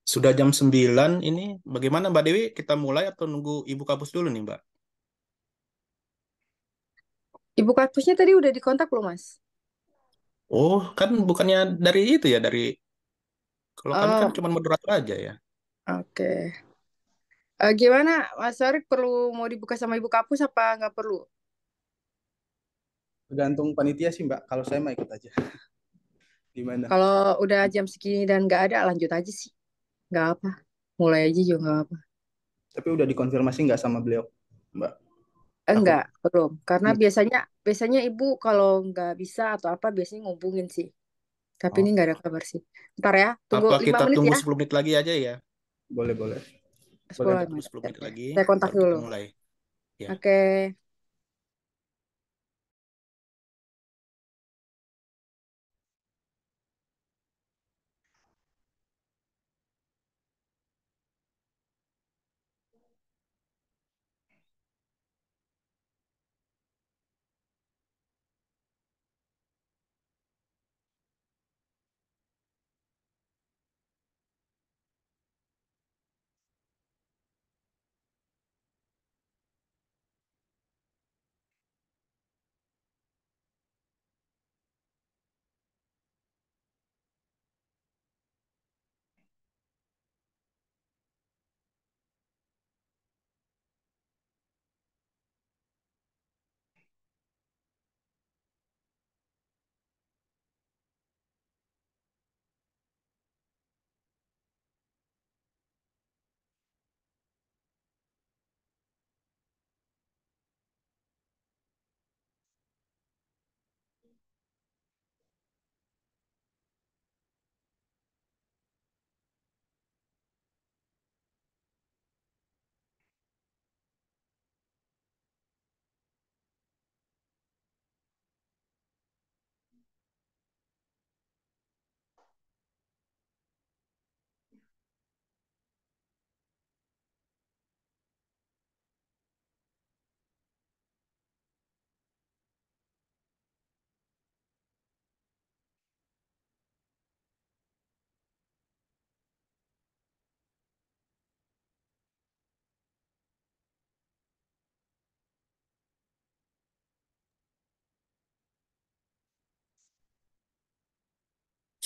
Sudah jam 9 ini. Bagaimana Mbak Dewi? Kita mulai atau nunggu Ibu Kapus dulu nih, Mbak? Ibu kampusnya tadi udah dikontak belum, Mas? Oh, kan bukannya dari itu ya, dari kalau kami kan Oh, cuma moderator aja ya. oke. Gimana, Mas Sorik perlu mau dibuka sama ibu kampus apa nggak perlu? Tergantung panitia sih Mbak. Kalau saya mah ikut aja. Gimana? Kalau udah jam segini dan nggak ada, lanjut aja sih. Nggak apa. Mulai aja juga nggak apa. Tapi udah dikonfirmasi nggak sama beliau, Mbak? Enggak, Takut. belum. Karena biasanya biasanya ibu kalau nggak bisa atau apa biasanya ngubungin sih. Tapi ini Oh, nggak ada kabar sih. Ntar ya, tunggu Apa 5 kita menit tunggu ya. 10 menit lagi aja ya? boleh boleh. Boleh 10 Mbak. Tunggu menit. 10 menit Oke. lagi, Saya kontak baru kita dulu. mulai. Ya. Oke.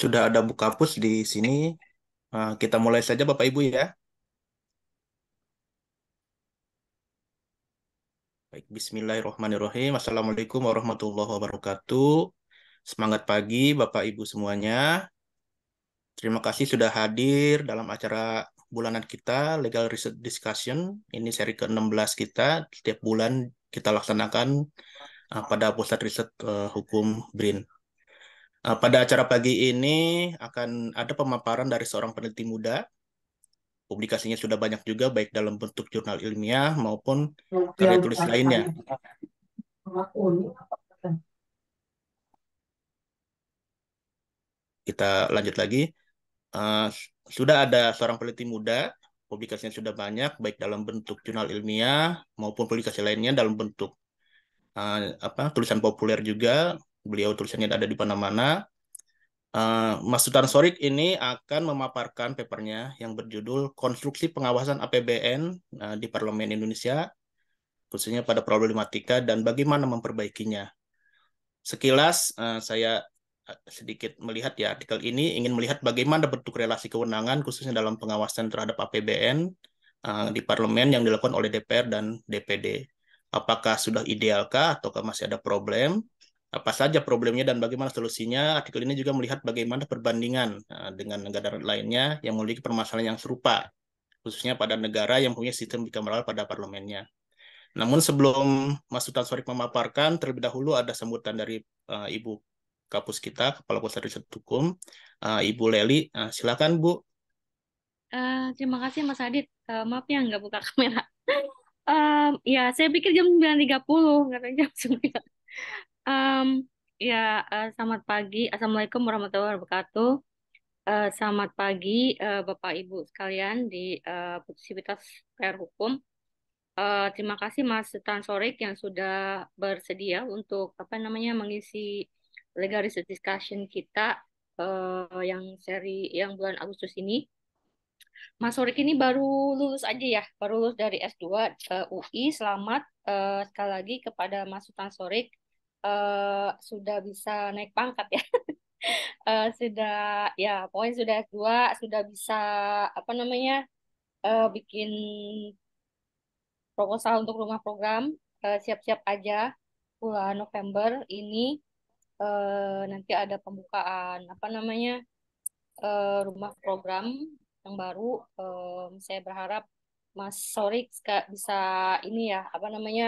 Sudah ada Bu Kapus di sini. Kita mulai saja Bapak Ibu ya. Baik, Bismillahirrahmanirrahim. Assalamualaikum warahmatullahi wabarakatuh. Semangat pagi Bapak Ibu semuanya. Terima kasih sudah hadir dalam acara bulanan kita, Legal Research Discussion. Ini seri ke-16 kita. Setiap bulan kita laksanakan pada Pusat Riset Hukum BRIN. Pada acara pagi ini akan ada pemaparan dari seorang peneliti muda. Publikasinya sudah banyak juga, baik dalam bentuk jurnal ilmiah maupun karya tulis lainnya. Kita lanjut lagi. Uh, Sudah ada seorang peneliti muda, publikasinya sudah banyak, baik dalam bentuk jurnal ilmiah maupun publikasi lainnya dalam bentuk tulisan populer juga. Beliau tulisannya ada di mana-mana. Mas Sultan Sorik ini akan memaparkan papernya yang berjudul Konstruksi Pengawasan APBN di Parlemen Indonesia, khususnya pada problematika dan bagaimana memperbaikinya. Sekilas saya sedikit melihat ya artikel ini ingin melihat bagaimana bentuk relasi kewenangan khususnya dalam pengawasan terhadap APBN di parlemen yang dilakukan oleh DPR dan DPD. Apakah sudah idealkah ataukah masih ada problem? Apa saja problemnya dan bagaimana solusinya? Artikel ini juga melihat bagaimana perbandingan dengan negara lainnya yang memiliki permasalahan yang serupa, khususnya pada negara yang punya sistem bikameral pada parlemennya. Namun sebelum Mas Sultan Sorik memaparkan, terlebih dahulu ada sambutan dari Ibu Kapus kita, Kepala Pusat Riset Hukum, Ibu Leli. Silakan Bu. Terima kasih Mas Adit. Maaf ya nggak buka kamera. Ya, saya pikir jam 9.30, nggak tahu jam 9. Em, ya, selamat pagi. Assalamualaikum warahmatullahi wabarakatuh. Selamat pagi, Bapak Ibu sekalian di Sivitas PR Hukum. Terima kasih Mas Sultan Sorik yang sudah bersedia untuk mengisi legal research discussion kita yang yang bulan Agustus ini. Mas Sorik ini baru lulus aja ya, baru lulus dari S2 UI. Selamat sekali lagi kepada Mas Sultan Sorik. Sudah bisa naik pangkat ya. Sudah ya, pokoknya sudah S2, sudah bisa bikin proposal untuk rumah program. Siap-siap aja bulan November ini nanti ada pembukaan rumah program yang baru. Saya berharap Mas Sorik bisa ini ya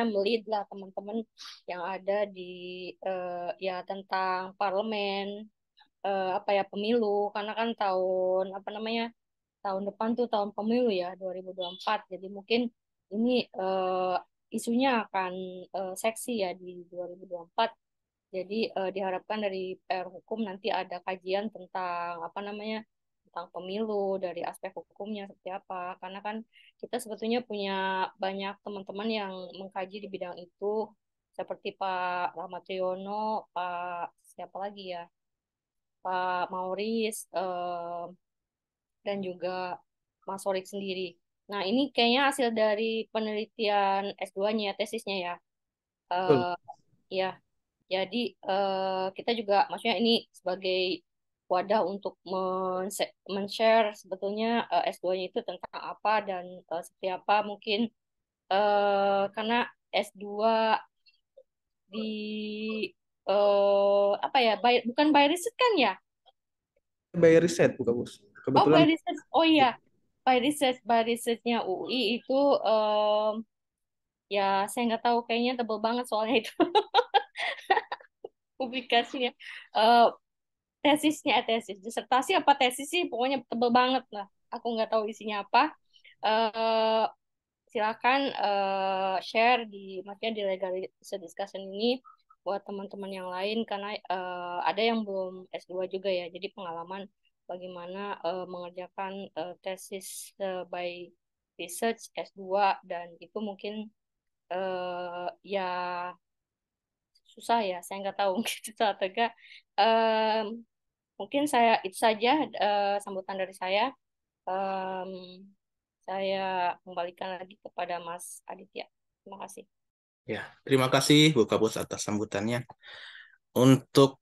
melid lah teman-teman yang ada di ya tentang parlemen, pemilu, karena kan tahun depan tuh tahun pemilu ya 2024. Jadi mungkin ini isunya akan seksi ya di 2024. Jadi diharapkan dari PR Hukum nanti ada kajian tentang tentang pemilu dari aspek hukumnya seperti apa. Karena kan kita sebetulnya punya banyak teman-teman yang mengkaji di bidang itu, seperti Pak Rahmat Riono, Pak siapa lagi ya, Pak Mauris, dan juga Mas Sorik sendiri. Nah, ini kayaknya hasil dari penelitian S2-nya, tesisnya ya. Betul. Eh, ya, jadi kita juga, maksudnya ini sebagai wadah untuk men-share sebetulnya S2-nya itu tentang apa dan seperti apa mungkin karena S2 di bukan by riset kan ya? By riset bukan bos. Oh, by Kebetulan research. Oh iya, by researchnya UI itu ya saya nggak tahu, kayaknya tebel banget soalnya itu publikasinya. Eh, tesis disertasi apa tesis sih, pokoknya tebel banget lah. Aku nggak tahu isinya apa. Eh, Silakan share maksudnya di legal discussion ini buat teman-teman yang lain, karena ada yang belum S2 juga ya. Jadi pengalaman bagaimana mengerjakan tesis by research S2, dan itu mungkin ya susah ya. Saya nggak tahu mungkin susah atau enggak. Em, Mungkin saya itu saja sambutan dari saya. Em, saya kembalikan lagi kepada Mas Aditya. Terima kasih. Ya, terima kasih Bu Kapus atas sambutannya. Untuk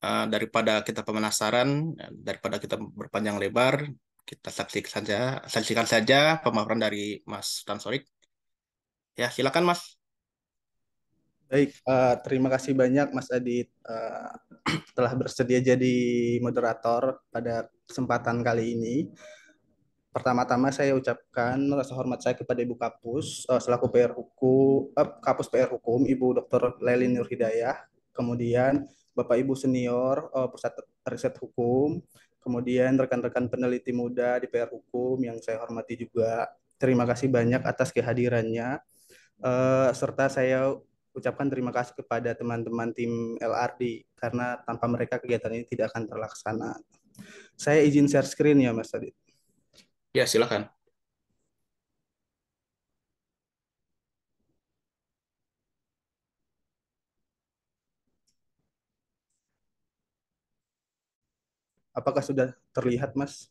Daripada kita penasaran, daripada kita berpanjang lebar, kita saksikan saja pemaparan dari Mas Tansorik. Ya, silakan Mas. Baik, terima kasih banyak Mas Adit telah bersedia jadi moderator pada kesempatan kali ini. Pertama-tama saya ucapkan rasa hormat saya kepada Ibu Kapus selaku PR Hukum, Kapus PR Hukum, Ibu Dr. Lelin Nur Hidayah, kemudian Bapak Ibu senior Pusat Riset Hukum, kemudian rekan-rekan peneliti muda di PR Hukum yang saya hormati juga. Terima kasih banyak atas kehadirannya. Serta saya ucapkan terima kasih kepada teman-teman tim LRD karena tanpa mereka kegiatan ini tidak akan terlaksana. Saya izin share screen ya Mas Adit. Ya, silakan. Apakah sudah terlihat Mas?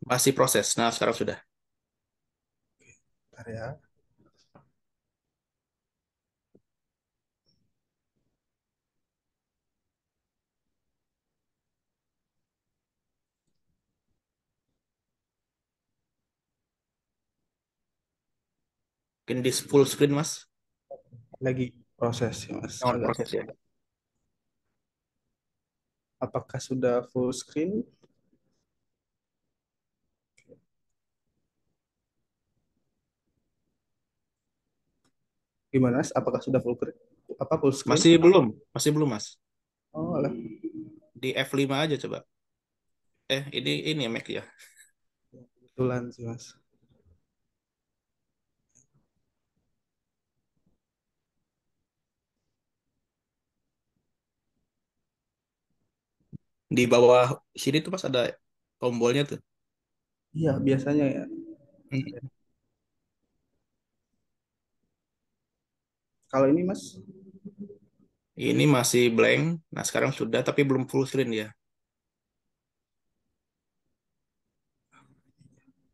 Masih proses. Nah, sekarang sudah. Bentar ya. Mungkin di full screen, Mas. Lagi proses ya Mas. Oh, Agak. proses ya. Apakah sudah full screen? Gimana Mas? Apakah sudah full screen? Masih belum, Mas. Oh, alah. Di F5 aja coba. Ini ya Mac ya. Kebetulan sih Mas. Di bawah sini tuh Mas ada tombolnya tuh. Iya, biasanya ya. Hmm. Kalau ini Mas, Ini masih blank. Nah, sekarang sudah tapi belum full screen ya.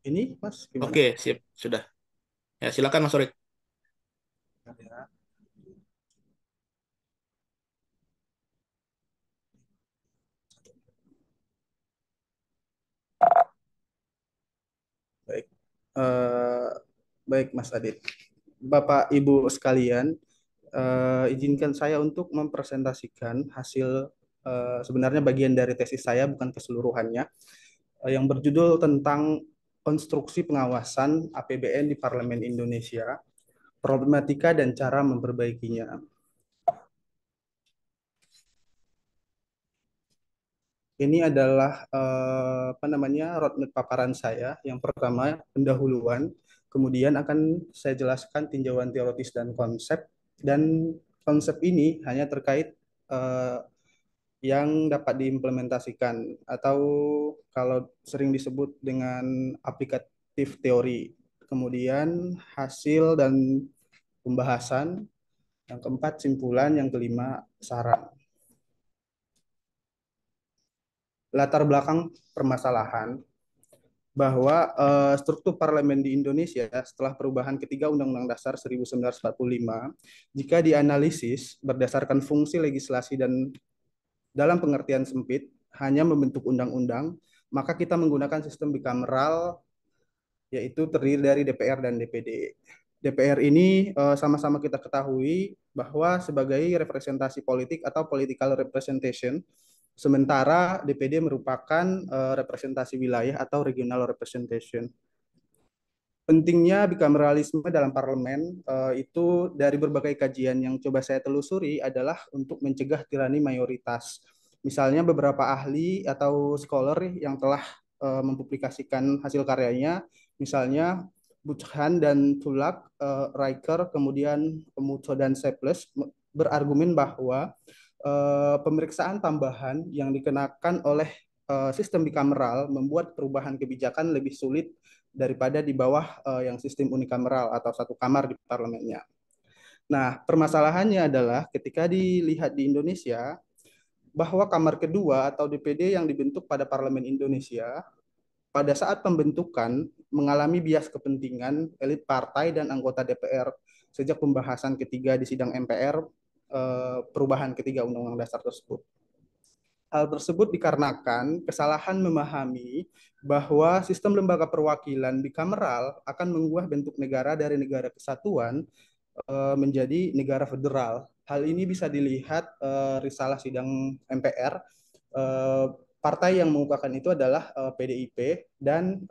ini Mas gimana? Oke, sip, sudah. Ya, silakan Mas Sorik. Bentar ya. Baik. Eh, baik Mas Adit. Bapak Ibu sekalian, izinkan saya untuk mempresentasikan hasil sebenarnya bagian dari tesis saya bukan keseluruhannya yang berjudul tentang konstruksi pengawasan APBN di Parlemen Indonesia, problematika dan cara memperbaikinya. Ini adalah apa namanya roadmap paparan saya. Yang pertama pendahuluan, kemudian akan saya jelaskan tinjauan teoritis dan konsep. Dan konsep ini hanya terkait eh, yang dapat diimplementasikan atau kalau sering disebut dengan aplikatif teori. Kemudian hasil dan pembahasan. Yang keempat simpulan, yang kelima saran. Latar belakang permasalahan bahwa struktur parlemen di Indonesia setelah perubahan ketiga Undang-Undang Dasar 1945, jika dianalisis berdasarkan fungsi legislasi dan dalam pengertian sempit, hanya membentuk undang-undang, maka kita menggunakan sistem bicameral, yaitu terdiri dari DPR dan DPD. DPR ini sama-sama kita ketahui bahwa sebagai representasi politik atau political representation, sementara DPD merupakan representasi wilayah atau regional representation. Pentingnya bikameralisme dalam parlemen itu dari berbagai kajian yang coba saya telusuri adalah untuk mencegah tirani mayoritas. Misalnya beberapa ahli atau scholar yang telah mempublikasikan hasil karyanya, misalnya Buchan dan Tulak, Riker, kemudian Muto dan Seples berargumen bahwa pemeriksaan tambahan yang dikenakan oleh sistem bikameral membuat perubahan kebijakan lebih sulit daripada di bawah yang sistem unikameral atau satu kamar di parlemennya. Nah, permasalahannya adalah ketika dilihat di Indonesia bahwa kamar kedua atau DPD yang dibentuk pada parlemen Indonesia pada saat pembentukan mengalami bias kepentingan elit partai dan anggota DPR sejak pembahasan ketiga di sidang MPR perubahan ketiga Undang-Undang Dasar tersebut. Hal tersebut dikarenakan kesalahan memahami bahwa sistem lembaga perwakilan bikameral akan mengubah bentuk negara dari negara kesatuan menjadi negara federal. Hal ini bisa dilihat risalah sidang MPR. Partai yang mengukakan itu adalah PDIP dan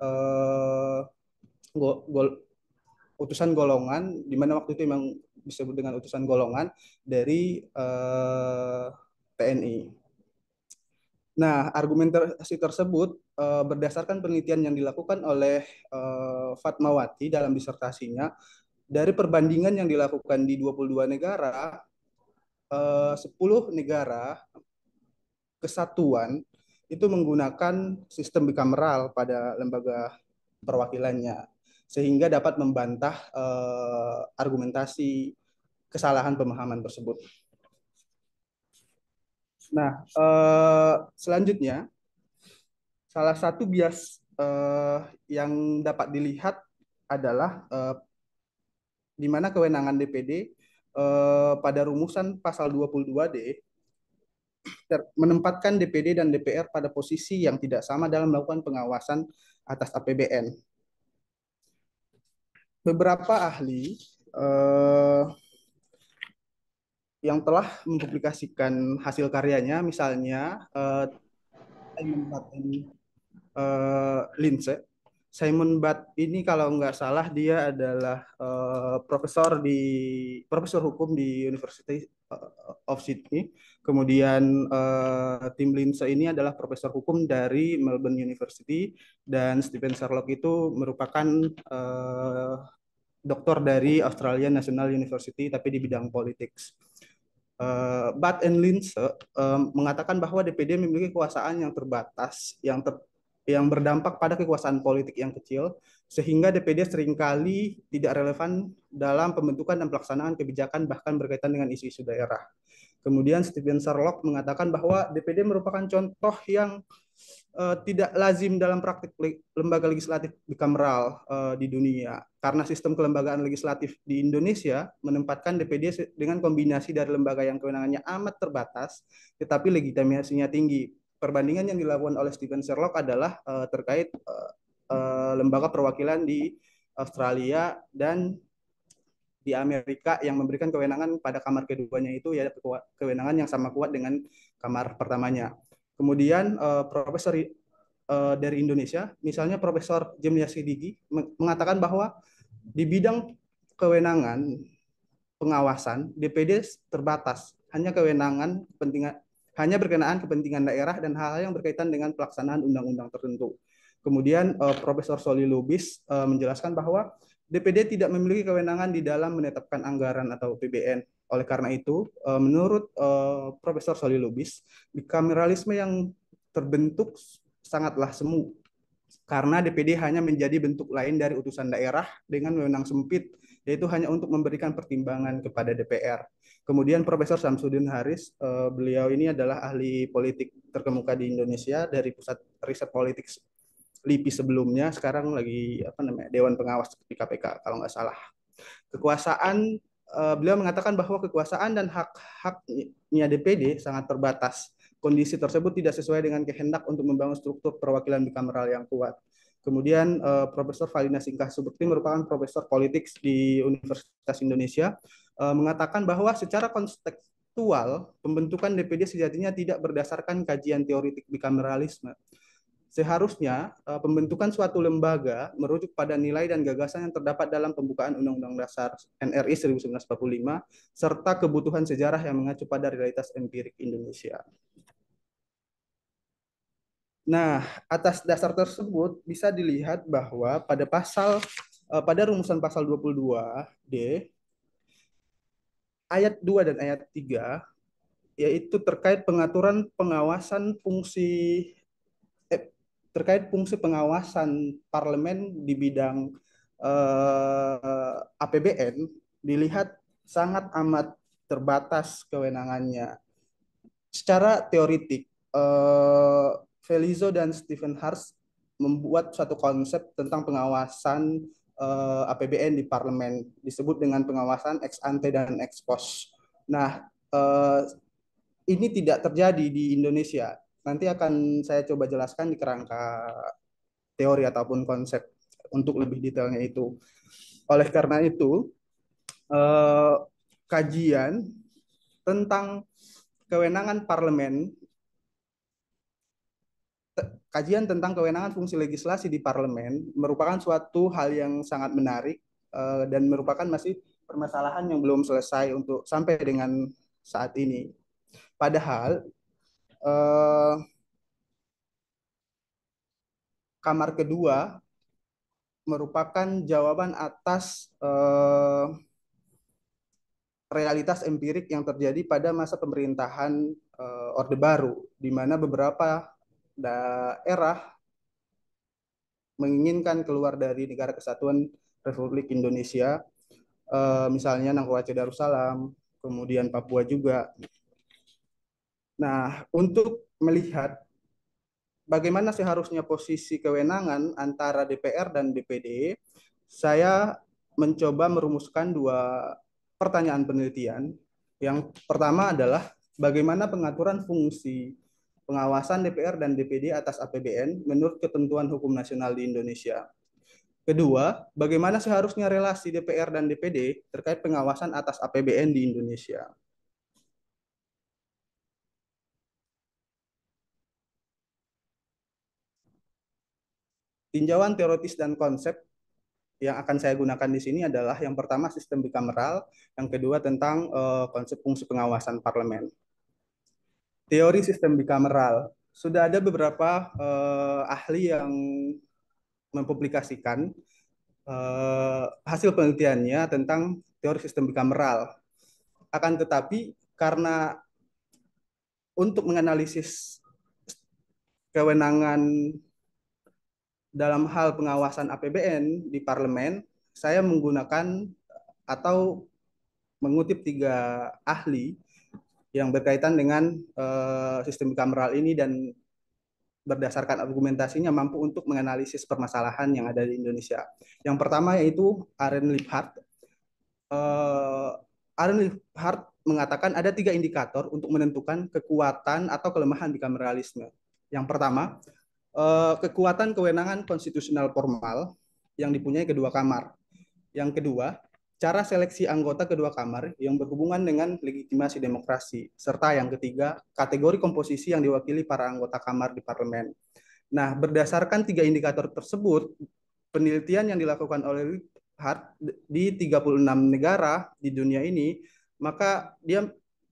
utusan golongan, di mana waktu itu memang disebut dengan utusan golongan dari TNI. Nah, argumentasi tersebut berdasarkan penelitian yang dilakukan oleh Fatmawati dalam disertasinya, dari perbandingan yang dilakukan di 22 negara, 10 negara kesatuan itu menggunakan sistem bikameral pada lembaga perwakilannya, sehingga dapat membantah argumentasi kesalahan pemahaman tersebut. Nah, selanjutnya, salah satu bias yang dapat dilihat adalah di mana kewenangan DPD pada rumusan pasal 22D menempatkan DPD dan DPR pada posisi yang tidak sama dalam melakukan pengawasan atas APBN. Beberapa ahli yang telah mempublikasikan hasil karyanya, misalnya Simon Butt Lindsay. Simon Butt ini kalau nggak salah dia adalah profesor hukum di University of Sydney. Kemudian Tim Lindsay ini adalah profesor hukum dari Melbourne University, dan Stephen Sherlock itu merupakan doktor dari Australian National University tapi di bidang politics. Butt and Lindsay mengatakan bahwa DPD memiliki kekuasaan yang terbatas yang berdampak pada kekuasaan politik yang kecil, sehingga DPD seringkali tidak relevan dalam pembentukan dan pelaksanaan kebijakan bahkan berkaitan dengan isu-isu daerah. Kemudian Stephen Sherlock mengatakan bahwa DPD merupakan contoh yang tidak lazim dalam praktik lembaga legislatif bikameral di dunia, karena sistem kelembagaan legislatif di Indonesia menempatkan DPD dengan kombinasi dari lembaga yang kewenangannya amat terbatas tetapi legitimasinya tinggi. Perbandingan yang dilakukan oleh Stephen Sherlock adalah terkait lembaga perwakilan di Australia dan di Amerika yang memberikan kewenangan pada kamar keduanya itu ya kewenangan yang sama kuat dengan kamar pertamanya. Kemudian profesor dari Indonesia, misalnya Profesor Jemlia Sidiki, mengatakan bahwa di bidang kewenangan pengawasan DPD terbatas, hanya berkenaan kepentingan daerah dan hal-hal yang berkaitan dengan pelaksanaan undang-undang tertentu. Kemudian Profesor Soli Lubis menjelaskan bahwa DPD tidak memiliki kewenangan di dalam menetapkan anggaran atau PBN. Oleh karena itu, menurut Profesor Soli Lubis, bikameralisme yang terbentuk sangatlah semu, karena DPD hanya menjadi bentuk lain dari utusan daerah dengan wewenang sempit, yaitu hanya untuk memberikan pertimbangan kepada DPR. Kemudian Profesor Samsudin Haris, beliau ini adalah ahli politik terkemuka di Indonesia dari Pusat Riset Politik LIPI sebelumnya, sekarang lagi Dewan Pengawas di KPK kalau nggak salah. Beliau mengatakan bahwa kekuasaan dan hak-haknya DPD sangat terbatas. Kondisi tersebut tidak sesuai dengan kehendak untuk membangun struktur perwakilan bikameral yang kuat. Kemudian Profesor Valina Singkah Subekti merupakan profesor politik di Universitas Indonesia, mengatakan bahwa secara kontekstual pembentukan DPD sejatinya tidak berdasarkan kajian teoritik bikameralisme. Seharusnya pembentukan suatu lembaga merujuk pada nilai dan gagasan yang terdapat dalam pembukaan Undang-Undang Dasar NRI 1945 serta kebutuhan sejarah yang mengacu pada realitas empirik Indonesia. Nah, atas dasar tersebut bisa dilihat bahwa pada rumusan pasal 22D ayat 2 dan ayat 3 yaitu terkait pengaturan pengawasan terkait fungsi pengawasan parlemen di bidang APBN dilihat sangat amat terbatas kewenangannya. Secara teoritik, Felizo dan Stephen Hars membuat suatu konsep tentang pengawasan APBN di parlemen, disebut dengan pengawasan ex ante dan ex post. Nah, eh, ini tidak terjadi di Indonesia. Nanti akan saya coba jelaskan di kerangka teori ataupun konsep untuk lebih detailnya itu. Oleh karena itu, eh, kajian tentang kewenangan parlemen, kajian tentang kewenangan fungsi legislasi di parlemen merupakan suatu hal yang sangat menarik dan merupakan masih permasalahan yang belum selesai untuk sampai dengan saat ini. Padahal eh, kamar kedua merupakan jawaban atas realitas empirik yang terjadi pada masa pemerintahan Orde Baru, di mana beberapa daerah menginginkan keluar dari Negara Kesatuan Republik Indonesia, misalnya Nangkowace Darussalam, kemudian Papua juga. Nah, untuk melihat bagaimana seharusnya posisi kewenangan antara DPR dan DPD, saya mencoba merumuskan dua pertanyaan penelitian. Yang pertama adalah bagaimana pengaturan fungsi pengawasan DPR dan DPD atas APBN menurut ketentuan hukum nasional di Indonesia. Kedua, bagaimana seharusnya relasi DPR dan DPD terkait pengawasan atas APBN di Indonesia. Tinjauan teoritis dan konsep yang akan saya gunakan di sini adalah yang pertama sistem bikameral, yang kedua tentang konsep fungsi pengawasan parlemen. Teori sistem bikameral, sudah ada beberapa ahli yang mempublikasikan hasil penelitiannya tentang teori sistem bikameral. Akan tetapi karena untuk menganalisis kewenangan dalam hal pengawasan APBN di parlemen, saya menggunakan atau mengutip 3 ahli yang berkaitan dengan sistem bikameral ini dan berdasarkan argumentasinya mampu untuk menganalisis permasalahan yang ada di Indonesia. Yang pertama yaitu Aaron Liphart. Aaron Liphart mengatakan ada 3 indikator untuk menentukan kekuatan atau kelemahan bikameralisme. Yang pertama, kekuatan kewenangan konstitusional formal yang dipunyai kedua kamar. Yang kedua, cara seleksi anggota kedua kamar yang berhubungan dengan legitimasi demokrasi. Serta yang ketiga, kategori komposisi yang diwakili para anggota kamar di parlemen. Nah, berdasarkan 3 indikator tersebut, penelitian yang dilakukan oleh Liphart di 36 negara di dunia ini, maka dia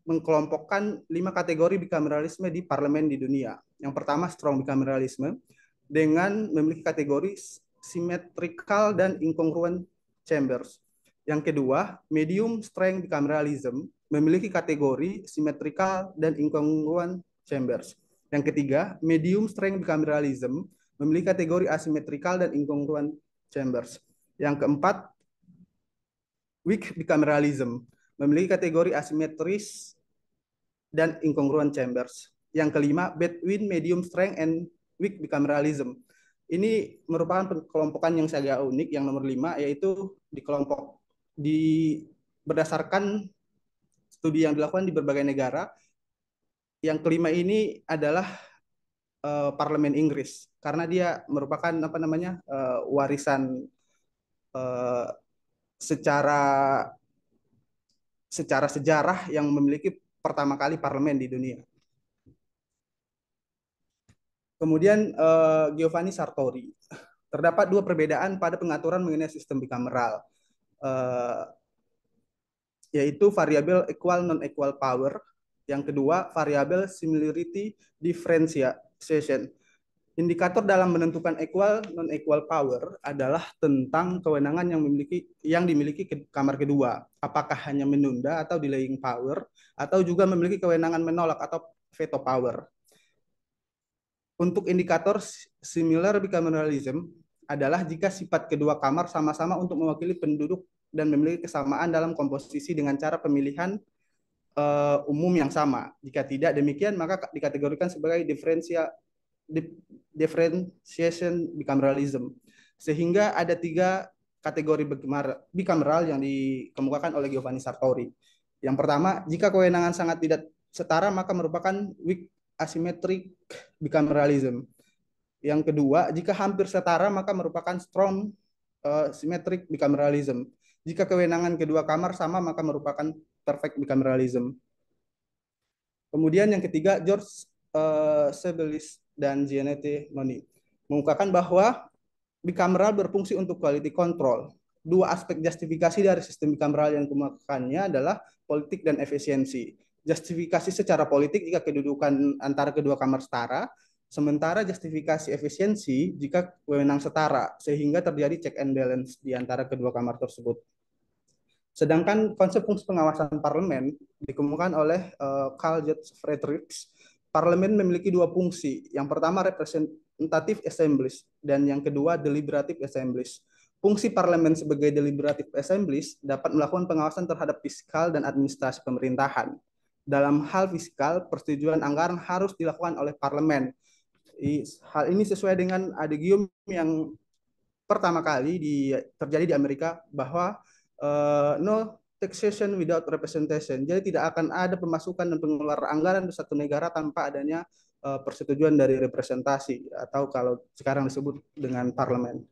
mengkelompokkan 5 kategori bikameralisme di parlemen di dunia. Yang pertama, strong bikameralisme dengan memiliki kategori symmetrical dan incongruent chambers. Yang kedua, medium strength bicameralism memiliki kategori symmetrical dan incongruent chambers. Yang ketiga, medium strength bicameralism memiliki kategori asymmetrical dan incongruent chambers. Yang keempat, weak bicameralism memiliki kategori asimetris dan incongruent chambers. Yang kelima, between medium strength and weak bicameralism. Ini merupakan kelompokan yang agak unik. Yang nomor 5 yaitu berdasarkan studi yang dilakukan di berbagai negara. Yang kelima ini adalah parlemen Inggris karena dia merupakan warisan secara sejarah yang memiliki pertama kali parlemen di dunia. Kemudian Giovanni Sartori. Terdapat 2 perbedaan pada pengaturan mengenai sistem bikameral, yaitu variabel equal non-equal power. Yang kedua, variabel similarity differentiation. Indikator dalam menentukan equal non-equal power adalah tentang kewenangan yang dimiliki kamar kedua. Apakah hanya menunda atau delaying power, atau juga memiliki kewenangan menolak atau veto power. Untuk indikator similar bicameralism adalah jika sifat kedua kamar sama-sama untuk mewakili penduduk dan memiliki kesamaan dalam komposisi dengan cara pemilihan umum yang sama. Jika tidak demikian, maka dikategorikan sebagai differentiation bicameralism. Sehingga ada 3 kategori bikameral yang dikemukakan oleh Giovanni Sartori. Yang pertama, jika kewenangan sangat tidak setara maka merupakan weak asymmetric bicameralism. Yang kedua, jika hampir setara maka merupakan strong symmetric bicameralism. Jika kewenangan kedua kamar sama maka merupakan perfect bicameralism. Kemudian yang ketiga, George Sebelis dan Giannetti Moni mengungkapkan bahwa bicameral berfungsi untuk quality control. Dua aspek justifikasi dari sistem bicameral yang dikemukakannya adalah politik dan efisiensi. Justifikasi secara politik jika kedudukan antara kedua kamar setara, sementara justifikasi efisiensi jika wewenang setara, sehingga terjadi check and balance di antara kedua kamar tersebut. Sedangkan konsep fungsi pengawasan parlemen dikemukakan oleh Carl George Friedrichs. Parlemen memiliki dua fungsi. Yang pertama representative assemblies dan yang kedua deliberative assemblies. Fungsi parlemen sebagai deliberative assemblies dapat melakukan pengawasan terhadap fiskal dan administrasi pemerintahan. Dalam hal fiskal, persetujuan anggaran harus dilakukan oleh parlemen. Hal ini sesuai dengan adegium yang pertama kali terjadi di Amerika bahwa no taxation without representation. Jadi tidak akan ada pemasukan dan pengeluaran anggaran di satu negara tanpa adanya persetujuan dari representasi atau kalau sekarang disebut dengan parlemen.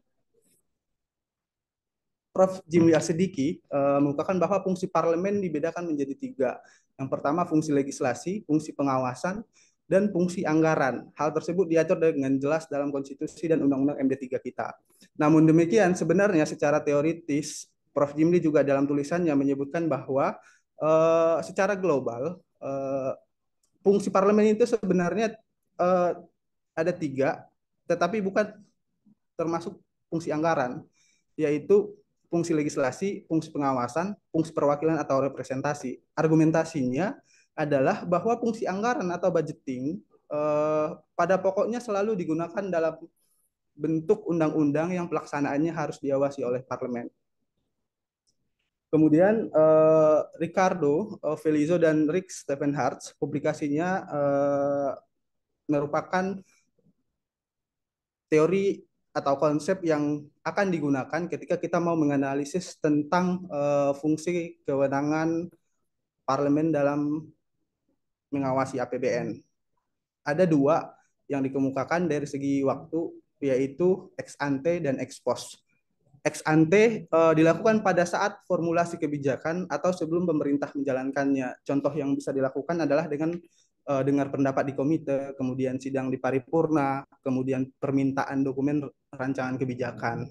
Prof. Jimli Asidiki mengungkapkan bahwa fungsi parlemen dibedakan menjadi tiga. Yang pertama fungsi legislasi, fungsi pengawasan, dan fungsi anggaran. Hal tersebut diatur dengan jelas dalam konstitusi dan undang-undang MD3 kita. Namun demikian sebenarnya secara teoritis Prof. Jimli juga dalam tulisannya menyebutkan bahwa secara global fungsi parlemen itu sebenarnya ada tiga, tetapi bukan termasuk fungsi anggaran, yaitu fungsi legislasi, fungsi pengawasan, fungsi perwakilan atau representasi. Argumentasinya adalah bahwa fungsi anggaran atau budgeting pada pokoknya selalu digunakan dalam bentuk undang-undang yang pelaksanaannya harus diawasi oleh parlemen. Kemudian Ricardo Felizo dan Rick Stephenhardt publikasinya merupakan teori atau konsep yang akan digunakan ketika kita mau menganalisis tentang fungsi kewenangan parlemen dalam mengawasi APBN. Ada dua yang dikemukakan dari segi waktu, yaitu ex ante dan ex post. Ex ante dilakukan pada saat formulasi kebijakan atau sebelum pemerintah menjalankannya. Contoh yang bisa dilakukan adalah dengan dengar pendapat di komite, kemudian sidang di paripurna, kemudian permintaan dokumen rancangan kebijakan.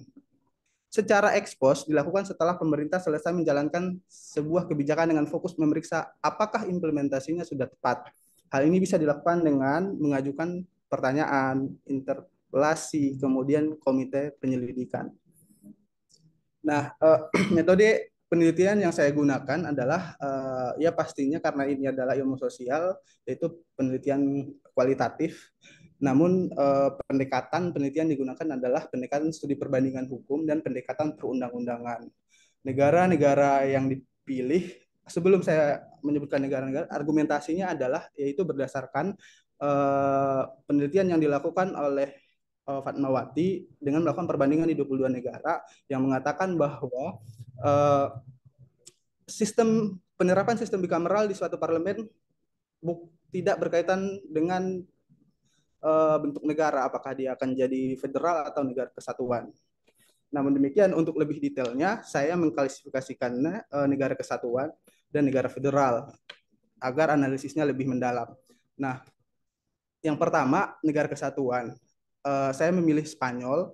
Secara ex post dilakukan setelah pemerintah selesai menjalankan sebuah kebijakan dengan fokus memeriksa apakah implementasinya sudah tepat. Hal ini bisa dilakukan dengan mengajukan pertanyaan, interpelasi, kemudian komite penyelidikan. Nah, metode penelitian yang saya gunakan adalah ya pastinya karena ini adalah ilmu sosial, yaitu penelitian kualitatif. Namun pendekatan penelitian digunakan adalah pendekatan studi perbandingan hukum dan pendekatan perundang-undangan. Negara-negara yang dipilih, sebelum saya menyebutkan negara-negara, argumentasinya adalah yaitu berdasarkan penelitian yang dilakukan oleh Fatmawati dengan melakukan perbandingan di 22 negara yang mengatakan bahwa penerapan sistem bicameral di suatu parlemen tidak berkaitan dengan bentuk negara, apakah dia akan jadi federal atau negara kesatuan. Namun demikian, untuk lebih detailnya, saya mengklasifikasikannya negara kesatuan dan negara federal agar analisisnya lebih mendalam. Nah, yang pertama, negara kesatuan. Saya memilih Spanyol,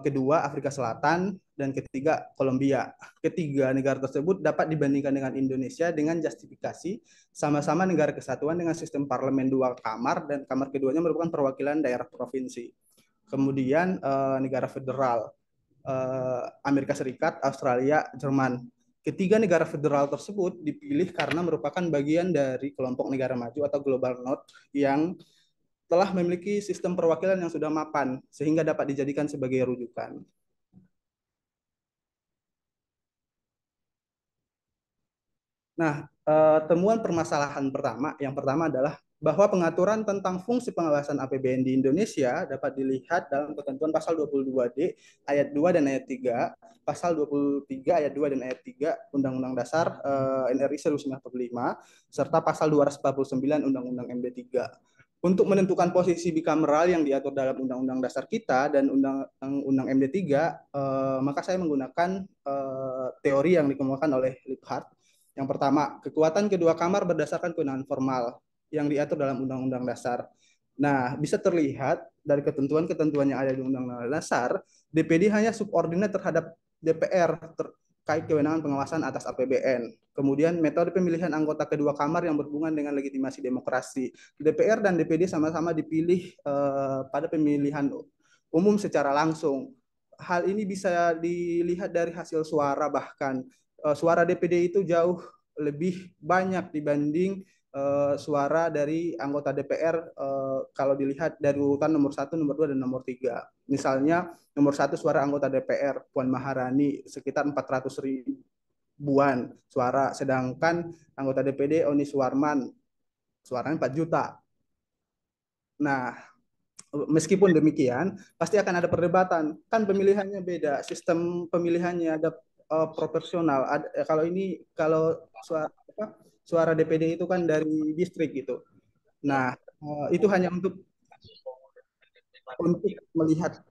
kedua Afrika Selatan, dan ketiga Kolombia. Ketiga negara tersebut dapat dibandingkan dengan Indonesia dengan justifikasi sama-sama negara kesatuan dengan sistem parlemen dua kamar dan kamar keduanya merupakan perwakilan daerah provinsi. Kemudian negara federal, Amerika Serikat, Australia, Jerman. Ketiga negara federal tersebut dipilih karena merupakan bagian dari kelompok negara maju atau Global North yang telah memiliki sistem perwakilan yang sudah mapan sehingga dapat dijadikan sebagai rujukan. Nah, temuan permasalahan yang pertama adalah bahwa pengaturan tentang fungsi pengawasan APBN di Indonesia dapat dilihat dalam ketentuan pasal 22D ayat 2 dan ayat 3, pasal 23 ayat 2 dan ayat 3 Undang-Undang Dasar NRI 1945 serta pasal 249 Undang-Undang MD3. Untuk menentukan posisi bikameral yang diatur dalam Undang-Undang Dasar kita dan Undang-Undang MD3, maka saya menggunakan teori yang dikemukakan oleh Liphart. Yang pertama, kekuatan kedua kamar berdasarkan kewenangan formal yang diatur dalam Undang-Undang Dasar. Nah, bisa terlihat dari ketentuan-ketentuan yang ada di Undang-Undang Dasar, DPD hanya subordinat terhadap DPR terkait kewenangan pengawasan atas APBN. Kemudian metode pemilihan anggota kedua kamar yang berhubungan dengan legitimasi demokrasi. DPR dan DPD sama-sama dipilih pada pemilihan umum secara langsung. Hal ini bisa dilihat dari hasil suara, bahkan suara DPD itu jauh lebih banyak dibanding suara dari anggota DPR kalau dilihat dari urutan nomor 1, nomor 2, dan nomor 3. Misalnya nomor 1 suara anggota DPR Puan Maharani sekitar 400 ribuan suara, sedangkan anggota DPD Oni Suwarman suaranya 4 juta. Nah, meskipun demikian, pasti akan ada perdebatan. Kan pemilihannya beda, sistem pemilihannya ada proporsional. Kalau suara DPD itu kan dari distrik gitu. Nah, itu hanya untuk melihat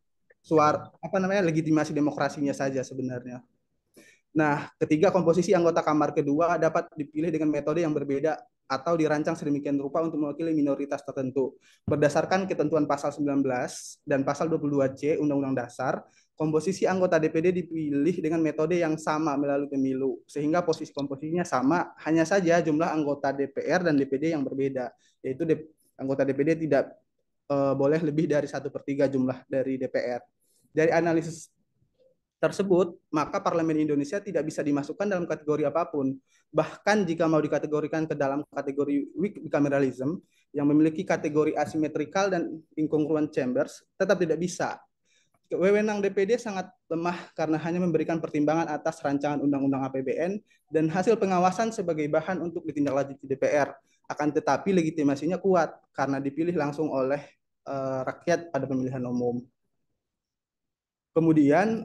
suara legitimasi demokrasinya saja sebenarnya. Nah, ketiga, komposisi anggota kamar kedua dapat dipilih dengan metode yang berbeda atau dirancang sedemikian rupa untuk mewakili minoritas tertentu. Berdasarkan ketentuan pasal 19 dan pasal 22C Undang-Undang Dasar, komposisi anggota DPD dipilih dengan metode yang sama melalui pemilu, sehingga komposisinya sama, hanya saja jumlah anggota DPR dan DPD yang berbeda, yaitu anggota DPD tidak boleh lebih dari 1/3 jumlah dari DPR. Dari analisis tersebut, maka Parlemen Indonesia tidak bisa dimasukkan dalam kategori apapun. Bahkan jika mau dikategorikan ke dalam kategori weak bicameralism yang memiliki kategori asimetrikal dan incongruent chambers, tetap tidak bisa. Wewenang DPD sangat lemah karena hanya memberikan pertimbangan atas rancangan undang-undang APBN dan hasil pengawasan sebagai bahan untuk ditindaklanjuti DPR. Akan tetapi legitimasinya kuat karena dipilih langsung oleh rakyat pada pemilihan umum. Kemudian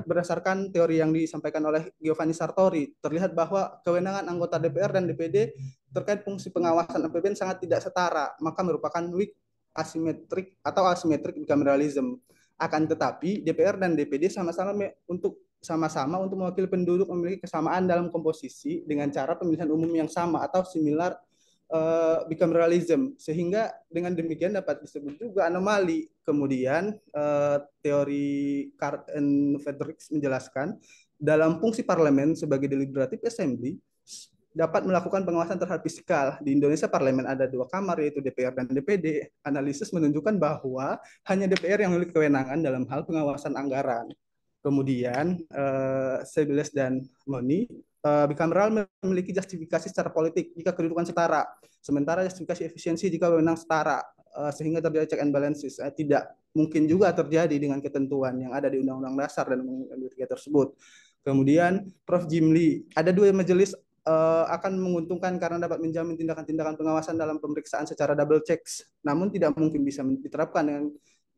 berdasarkan teori yang disampaikan oleh Giovanni Sartori, terlihat bahwa kewenangan anggota DPR dan DPD terkait fungsi pengawasan APBN sangat tidak setara, maka merupakan weak asimetrik atau asimetrik bicameralism. Akan tetapi DPR dan DPD sama-sama untuk mewakili penduduk memiliki kesamaan dalam komposisi dengan cara pemilihan umum yang sama atau similar bicameralism, sehingga dengan demikian dapat disebut juga anomali. Kemudian teori Carten Fredericks menjelaskan dalam fungsi parlemen sebagai deliberative assembly dapat melakukan pengawasan terhadap fiskal. Di Indonesia parlemen ada 2 kamar, yaitu DPR dan DPD. Analisis menunjukkan bahwa hanya DPR yang memiliki kewenangan dalam hal pengawasan anggaran. Kemudian Sebeles dan Moni, bicameral memiliki justifikasi secara politik jika kedudukan setara, sementara justifikasi efisiensi jika wewenang setara, sehingga terjadi check and balances. Tidak mungkin juga terjadi dengan ketentuan yang ada di Undang-Undang Dasar dan Undang-Undang MD3 tersebut. Kemudian Prof. Jimli, ada 2 majelis akan menguntungkan karena dapat menjamin tindakan-tindakan pengawasan dalam pemeriksaan secara double checks, namun tidak mungkin bisa diterapkan dengan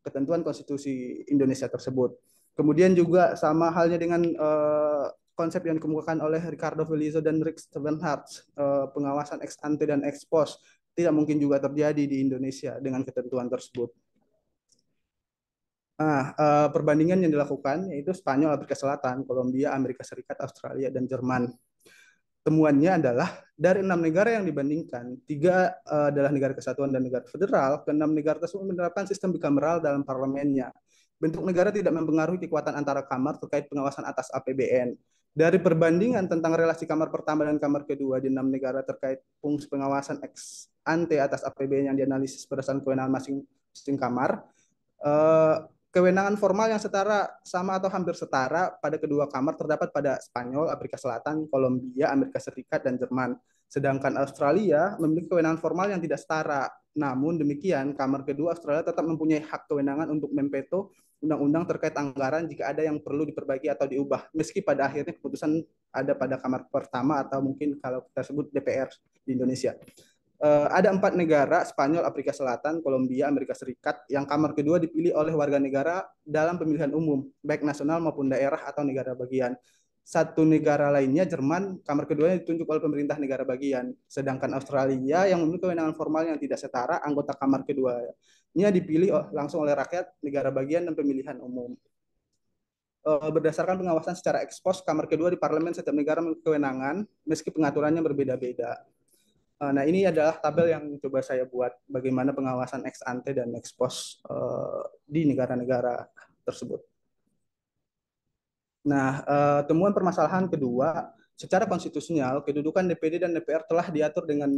ketentuan konstitusi Indonesia tersebut. Kemudian juga sama halnya dengan konsep yang dikemukakan oleh Ricardo Velizzo dan Rick Stevenhart, pengawasan ex ante dan ex post tidak mungkin juga terjadi di Indonesia dengan ketentuan tersebut. Nah, perbandingan yang dilakukan yaitu Spanyol, Afrika Selatan, Kolombia, Amerika Serikat, Australia, dan Jerman. Temuannya adalah dari 6 negara yang dibandingkan, 3 adalah negara kesatuan dan negara federal, ke-6 negara tersebut menerapkan sistem bicameral dalam parlemennya. Bentuk negara tidak mempengaruhi kekuatan antara kamar terkait pengawasan atas APBN. Dari perbandingan tentang relasi kamar pertama dan kamar kedua di 6 negara terkait fungsi pengawasan ex ante atas APBN yang dianalisis berdasarkan kewenangan masing-masing kamar, kewenangan formal yang setara, sama atau hampir setara pada kedua kamar terdapat pada Spanyol, Afrika Selatan, Kolombia, Amerika Serikat, dan Jerman. Sedangkan Australia memiliki kewenangan formal yang tidak setara. Namun demikian, kamar kedua Australia tetap mempunyai hak kewenangan untuk memveto undang-undang terkait anggaran jika ada yang perlu diperbaiki atau diubah, meski pada akhirnya keputusan ada pada kamar pertama atau mungkin kalau kita sebut DPR di Indonesia. Ada 4 negara, Spanyol, Afrika Selatan, Kolombia, Amerika Serikat, yang kamar kedua dipilih oleh warga negara dalam pemilihan umum, baik nasional maupun daerah atau negara bagian. Satu negara lainnya, Jerman, kamar keduanya ditunjuk oleh pemerintah negara bagian. Sedangkan Australia yang memiliki kewenangan formal yang tidak setara, anggota kamar keduanya dipilih langsung oleh rakyat, negara bagian, dan pemilihan umum. Berdasarkan pengawasan secara ekspos, kamar kedua di parlemen setiap negara memiliki kewenangan, meski pengaturannya berbeda-beda. Nah, ini adalah tabel yang coba saya buat bagaimana pengawasan ex ante dan ex post di negara-negara tersebut. Nah, temuan permasalahan kedua, secara konstitusional, kedudukan DPD dan DPR telah diatur dengan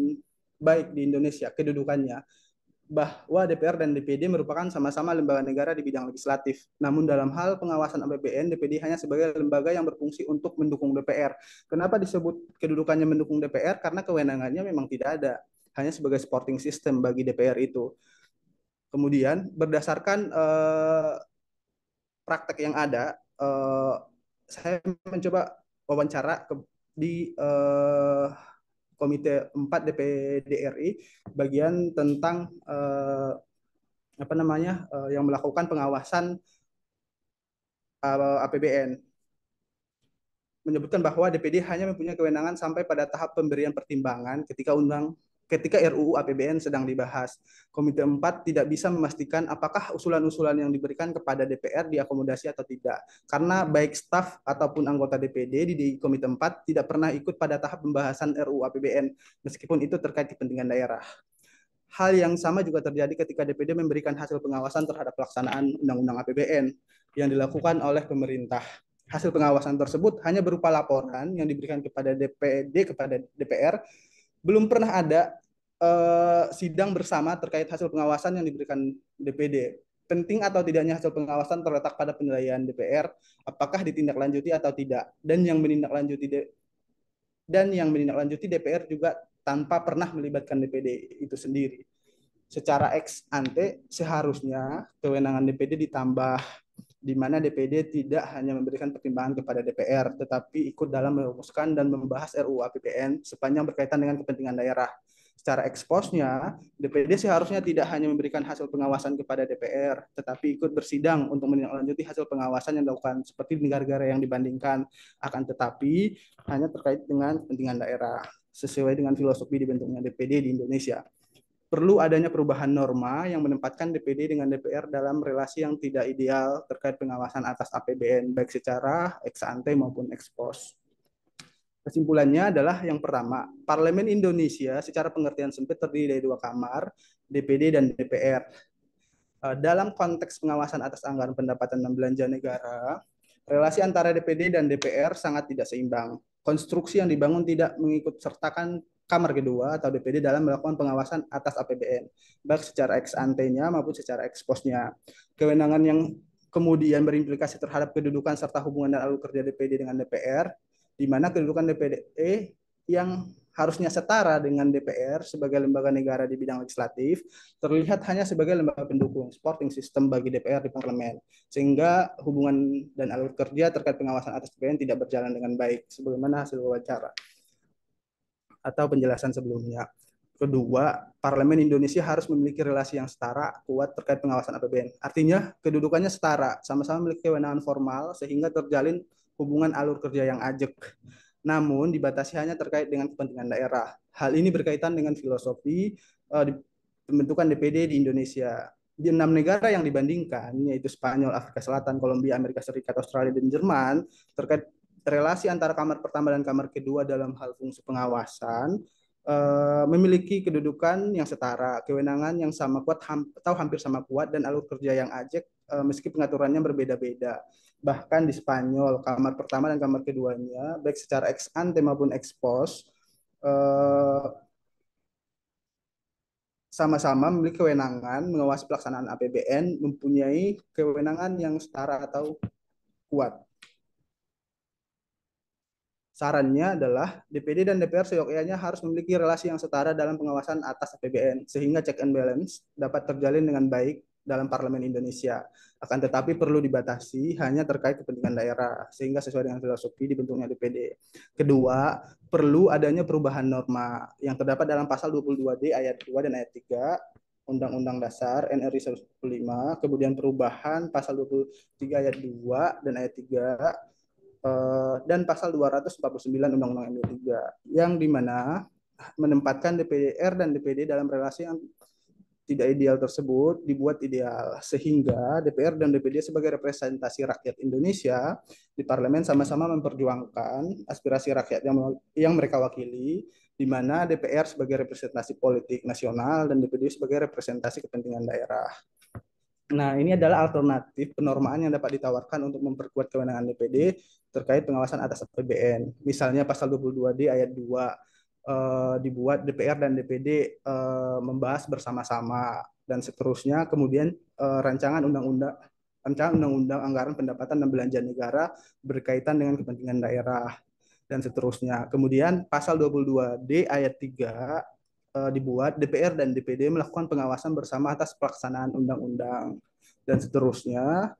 baik di Indonesia, kedudukannya, bahwa DPR dan DPD merupakan sama-sama lembaga negara di bidang legislatif. Namun dalam hal pengawasan APBN, DPD hanya sebagai lembaga yang berfungsi untuk mendukung DPR. Kenapa disebut kedudukannya mendukung DPR? Karena kewenangannya memang tidak ada, hanya sebagai supporting system bagi DPR itu. Kemudian berdasarkan praktek yang ada, saya mencoba wawancara di Komite 4 DPD RI bagian tentang yang melakukan pengawasan APBN, menyebutkan bahwa DPD hanya mempunyai kewenangan sampai pada tahap pemberian pertimbangan ketika RUU APBN sedang dibahas. Komite 4 tidak bisa memastikan apakah usulan-usulan yang diberikan kepada DPR diakomodasi atau tidak. Karena baik staf ataupun anggota DPD di Komite 4 tidak pernah ikut pada tahap pembahasan RUU APBN, meskipun itu terkait kepentingan daerah. Hal yang sama juga terjadi ketika DPD memberikan hasil pengawasan terhadap pelaksanaan Undang-Undang APBN yang dilakukan oleh pemerintah. Hasil pengawasan tersebut hanya berupa laporan yang diberikan kepada DPD kepada DPR. Belum pernah ada sidang bersama terkait hasil pengawasan yang diberikan DPD. Penting atau tidaknya hasil pengawasan terletak pada penilaian DPR, apakah ditindaklanjuti atau tidak. Dan yang menindaklanjuti DPR juga tanpa pernah melibatkan DPD itu sendiri. Secara ex ante seharusnya kewenangan DPD ditambah, di mana DPD tidak hanya memberikan pertimbangan kepada DPR, tetapi ikut dalam merumuskan dan membahas RUU APBN sepanjang berkaitan dengan kepentingan daerah. Secara eksposnya, DPD seharusnya tidak hanya memberikan hasil pengawasan kepada DPR, tetapi ikut bersidang untuk menindaklanjuti hasil pengawasan yang dilakukan seperti negara-negara yang dibandingkan. Akan tetapi, hanya terkait dengan kepentingan daerah, sesuai dengan filosofi dibentuknya DPD di Indonesia. Perlu adanya perubahan norma yang menempatkan DPD dengan DPR dalam relasi yang tidak ideal terkait pengawasan atas APBN, baik secara ex ante maupun ex post. Kesimpulannya adalah yang pertama, Parlemen Indonesia secara pengertian sempit terdiri dari 2 kamar, DPD dan DPR. Dalam konteks pengawasan atas anggaran pendapatan dan belanja negara, relasi antara DPD dan DPR sangat tidak seimbang. Konstruksi yang dibangun tidak mengikut sertakan kamar kedua atau DPD dalam melakukan pengawasan atas APBN, baik secara ex ante-nya maupun secara ex post-nya. Kewenangan yang kemudian berimplikasi terhadap kedudukan serta hubungan dan alur kerja DPD dengan DPR, di mana kedudukan DPD yang harusnya setara dengan DPR sebagai lembaga negara di bidang legislatif, terlihat hanya sebagai lembaga pendukung, supporting system bagi DPR di parlemen, sehingga hubungan dan alur kerja terkait pengawasan atas APBN tidak berjalan dengan baik, sebagaimana hasil wawancara atau penjelasan sebelumnya. Kedua, Parlemen Indonesia harus memiliki relasi yang setara, kuat terkait pengawasan APBN. Artinya, kedudukannya setara, sama-sama memiliki kewenangan formal, sehingga terjalin hubungan alur kerja yang ajak. Namun, dibatasi hanya terkait dengan kepentingan daerah. Hal ini berkaitan dengan filosofi pembentukan DPD di Indonesia. Di 6 negara yang dibandingkan, yaitu Spanyol, Afrika Selatan, Kolombia, Amerika Serikat, Australia, dan Jerman, terkait relasi antara kamar pertama dan kamar kedua dalam hal fungsi pengawasan memiliki kedudukan yang setara, kewenangan yang sama kuat atau hampir sama kuat, dan alur kerja yang ajak meski pengaturannya berbeda-beda. Bahkan di Spanyol, kamar pertama dan kamar keduanya, baik secara ex ante maupun ex post, sama-sama memiliki kewenangan mengawasi pelaksanaan APBN, mempunyai kewenangan yang setara atau kuat. Sarannya adalah DPD dan DPR seyogyanya harus memiliki relasi yang setara dalam pengawasan atas APBN, sehingga check and balance dapat terjalin dengan baik dalam Parlemen Indonesia. Akan tetapi perlu dibatasi hanya terkait kepentingan daerah, sehingga sesuai dengan filosofi dibentuknya DPD. Kedua, perlu adanya perubahan norma yang terdapat dalam pasal 22D ayat 2 dan ayat 3 Undang-Undang Dasar NRI 145, kemudian perubahan pasal 23 ayat 2 dan ayat 3 dan pasal 249 Undang-Undang MD 3 yang dimana menempatkan DPR dan DPD dalam relasi yang tidak ideal tersebut dibuat ideal, sehingga DPR dan DPD sebagai representasi rakyat Indonesia di parlemen sama-sama memperjuangkan aspirasi rakyat yang mereka wakili, di mana DPR sebagai representasi politik nasional dan DPD sebagai representasi kepentingan daerah. Nah, ini adalah alternatif penormaan yang dapat ditawarkan untuk memperkuat kewenangan DPD terkait pengawasan atas APBN. Misalnya pasal 22D ayat 2 dibuat DPR dan DPD membahas bersama-sama dan seterusnya. Kemudian rancangan undang-undang anggaran pendapatan dan belanja negara berkaitan dengan kepentingan daerah dan seterusnya. Kemudian pasal 22D ayat 3 dibuat DPR dan DPD melakukan pengawasan bersama atas pelaksanaan undang-undang dan seterusnya,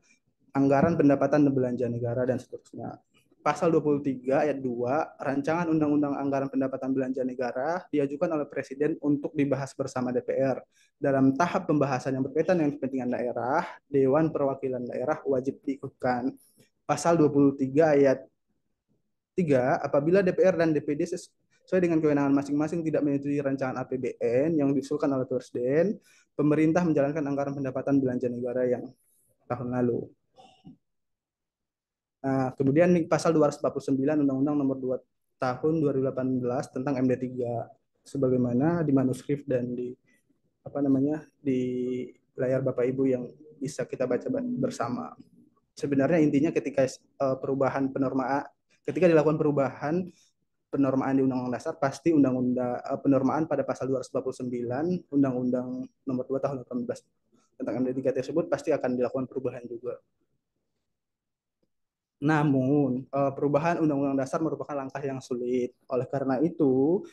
anggaran pendapatan dan belanja negara dan seterusnya. Pasal 23 ayat 2, rancangan undang-undang anggaran pendapatan belanja negara diajukan oleh Presiden untuk dibahas bersama DPR. Dalam tahap pembahasan yang berkaitan dengan kepentingan daerah, Dewan Perwakilan Daerah wajib diikutkan. Pasal 23 ayat 3, apabila DPR dan DPD sesuai dengan kewenangan masing-masing tidak menyetujui rancangan APBN yang diusulkan oleh Presiden, pemerintah menjalankan anggaran pendapatan belanja negara yang tahun lalu. Nah, kemudian pasal 249 Undang-Undang Nomor 2 Tahun 2018 tentang MD 3 sebagaimana di manuskrip dan di layar Bapak Ibu yang bisa kita baca bersama. Sebenarnya intinya ketika ketika dilakukan perubahan penormaan di Undang-Undang Dasar, pasti penormaan pada pasal 249 Undang-Undang Nomor 2 Tahun 2018 tentang MD 3 tersebut pasti akan dilakukan perubahan juga. Namun, perubahan Undang-Undang Dasar merupakan langkah yang sulit. Oleh karena itu,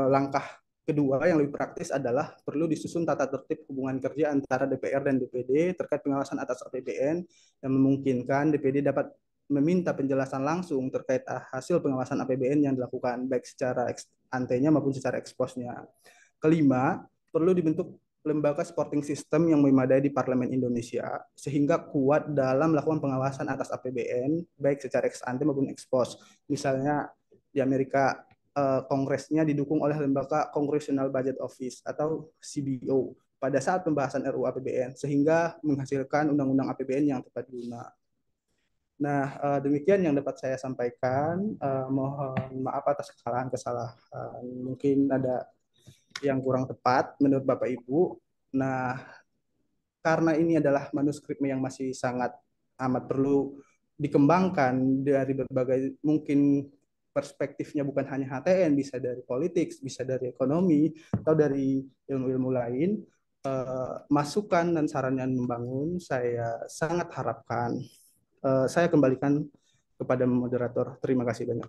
langkah kedua yang lebih praktis adalah perlu disusun tata tertib hubungan kerja antara DPR dan DPD terkait pengawasan atas APBN yang memungkinkan DPD dapat meminta penjelasan langsung terkait hasil pengawasan APBN yang dilakukan, baik secara ex ante-nya maupun secara ex-post-nya. Kelima, perlu dibentuk lembaga supporting system yang memadai di Parlemen Indonesia sehingga kuat dalam melakukan pengawasan atas APBN baik secara ex ante maupun ex post. Misalnya di Amerika kongresnya didukung oleh lembaga Congressional Budget Office atau CBO pada saat pembahasan RUU APBN sehingga menghasilkan undang-undang APBN yang tepat guna. Nah, demikian yang dapat saya sampaikan. Mohon maaf atas kesalahan-kesalahan. Mungkin ada yang kurang tepat menurut Bapak Ibu. Nah, karena ini adalah manuskrip yang masih sangat amat perlu dikembangkan dari berbagai mungkin perspektifnya, bukan hanya HTN, bisa dari politik, bisa dari ekonomi, atau dari ilmu-ilmu lain, masukan dan saran yang membangun saya sangat harapkan. Saya kembalikan kepada moderator. Terima kasih banyak.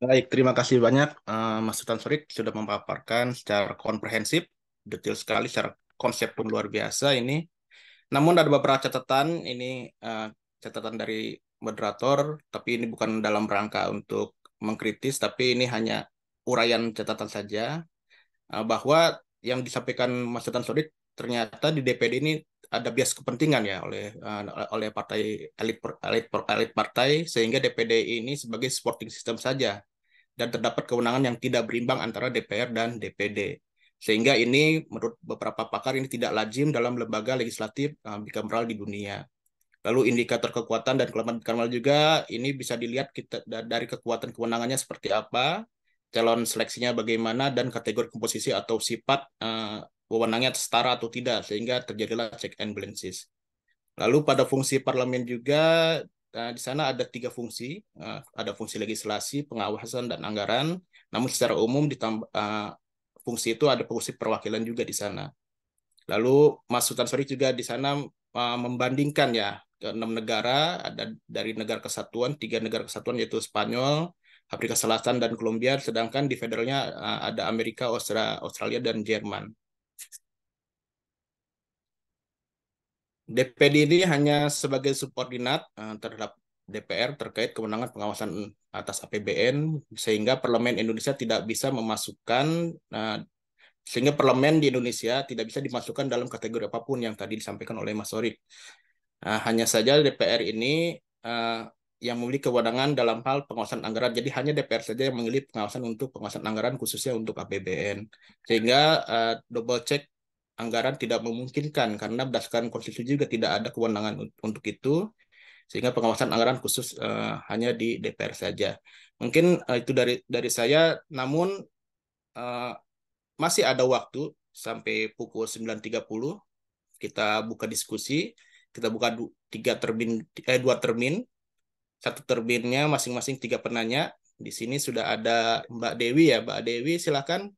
Baik, terima kasih banyak Mas Sultan Sorik sudah memaparkan secara komprehensif, detail sekali, secara konsep pun luar biasa ini. Namun ada beberapa catatan, ini catatan dari moderator, tapi ini bukan dalam rangka untuk mengkritis, tapi ini hanya uraian catatan saja, bahwa yang disampaikan Mas Sultan Sorik ternyata di DPD ini ada bias kepentingan ya oleh partai elit partai, sehingga DPD ini sebagai supporting system saja dan terdapat kewenangan yang tidak berimbang antara DPR dan DPD. Sehingga ini menurut beberapa pakar ini tidak lazim dalam lembaga legislatif bikameral di dunia. Lalu indikator kekuatan dan kelemahan bikameral juga ini bisa dilihat kita dari kekuatan kewenangannya seperti apa, calon seleksinya bagaimana, dan kategori komposisi atau sifat wewenangnya setara atau tidak, sehingga terjadilah check and balances. Lalu pada fungsi parlemen juga di sana ada 3 fungsi, ada fungsi legislasi, pengawasan, dan anggaran. Namun secara umum fungsi itu ada fungsi perwakilan juga di sana. Lalu Mas Sultan Sorik juga di sana membandingkan ya ke 6 negara, ada dari negara kesatuan, 3 negara kesatuan yaitu Spanyol, Afrika Selatan, dan Kolombia, sedangkan di federalnya ada Amerika, Australia, dan Jerman. DPD ini hanya sebagai subordinat terhadap DPR terkait kewenangan pengawasan atas APBN, sehingga Parlemen Indonesia tidak bisa memasukkan uh, sehingga parlemen di Indonesia tidak bisa dimasukkan dalam kategori apapun yang tadi disampaikan oleh Mas Sorik. Hanya saja DPR ini yang memiliki kewenangan dalam hal pengawasan anggaran. Jadi hanya DPR saja yang memiliki pengawasan untuk pengawasan anggaran khususnya untuk APBN. Sehingga double check anggaran tidak memungkinkan karena berdasarkan konstitusi juga tidak ada kewenangan untuk itu. Sehingga pengawasan anggaran khusus hanya di DPR saja. Mungkin itu dari saya. Namun masih ada waktu sampai pukul 9.30 kita buka diskusi, kita buka dua termin, satu terminnya masing-masing 3 penanya. Di sini sudah ada Mbak Dewi ya, Mbak Dewi silakan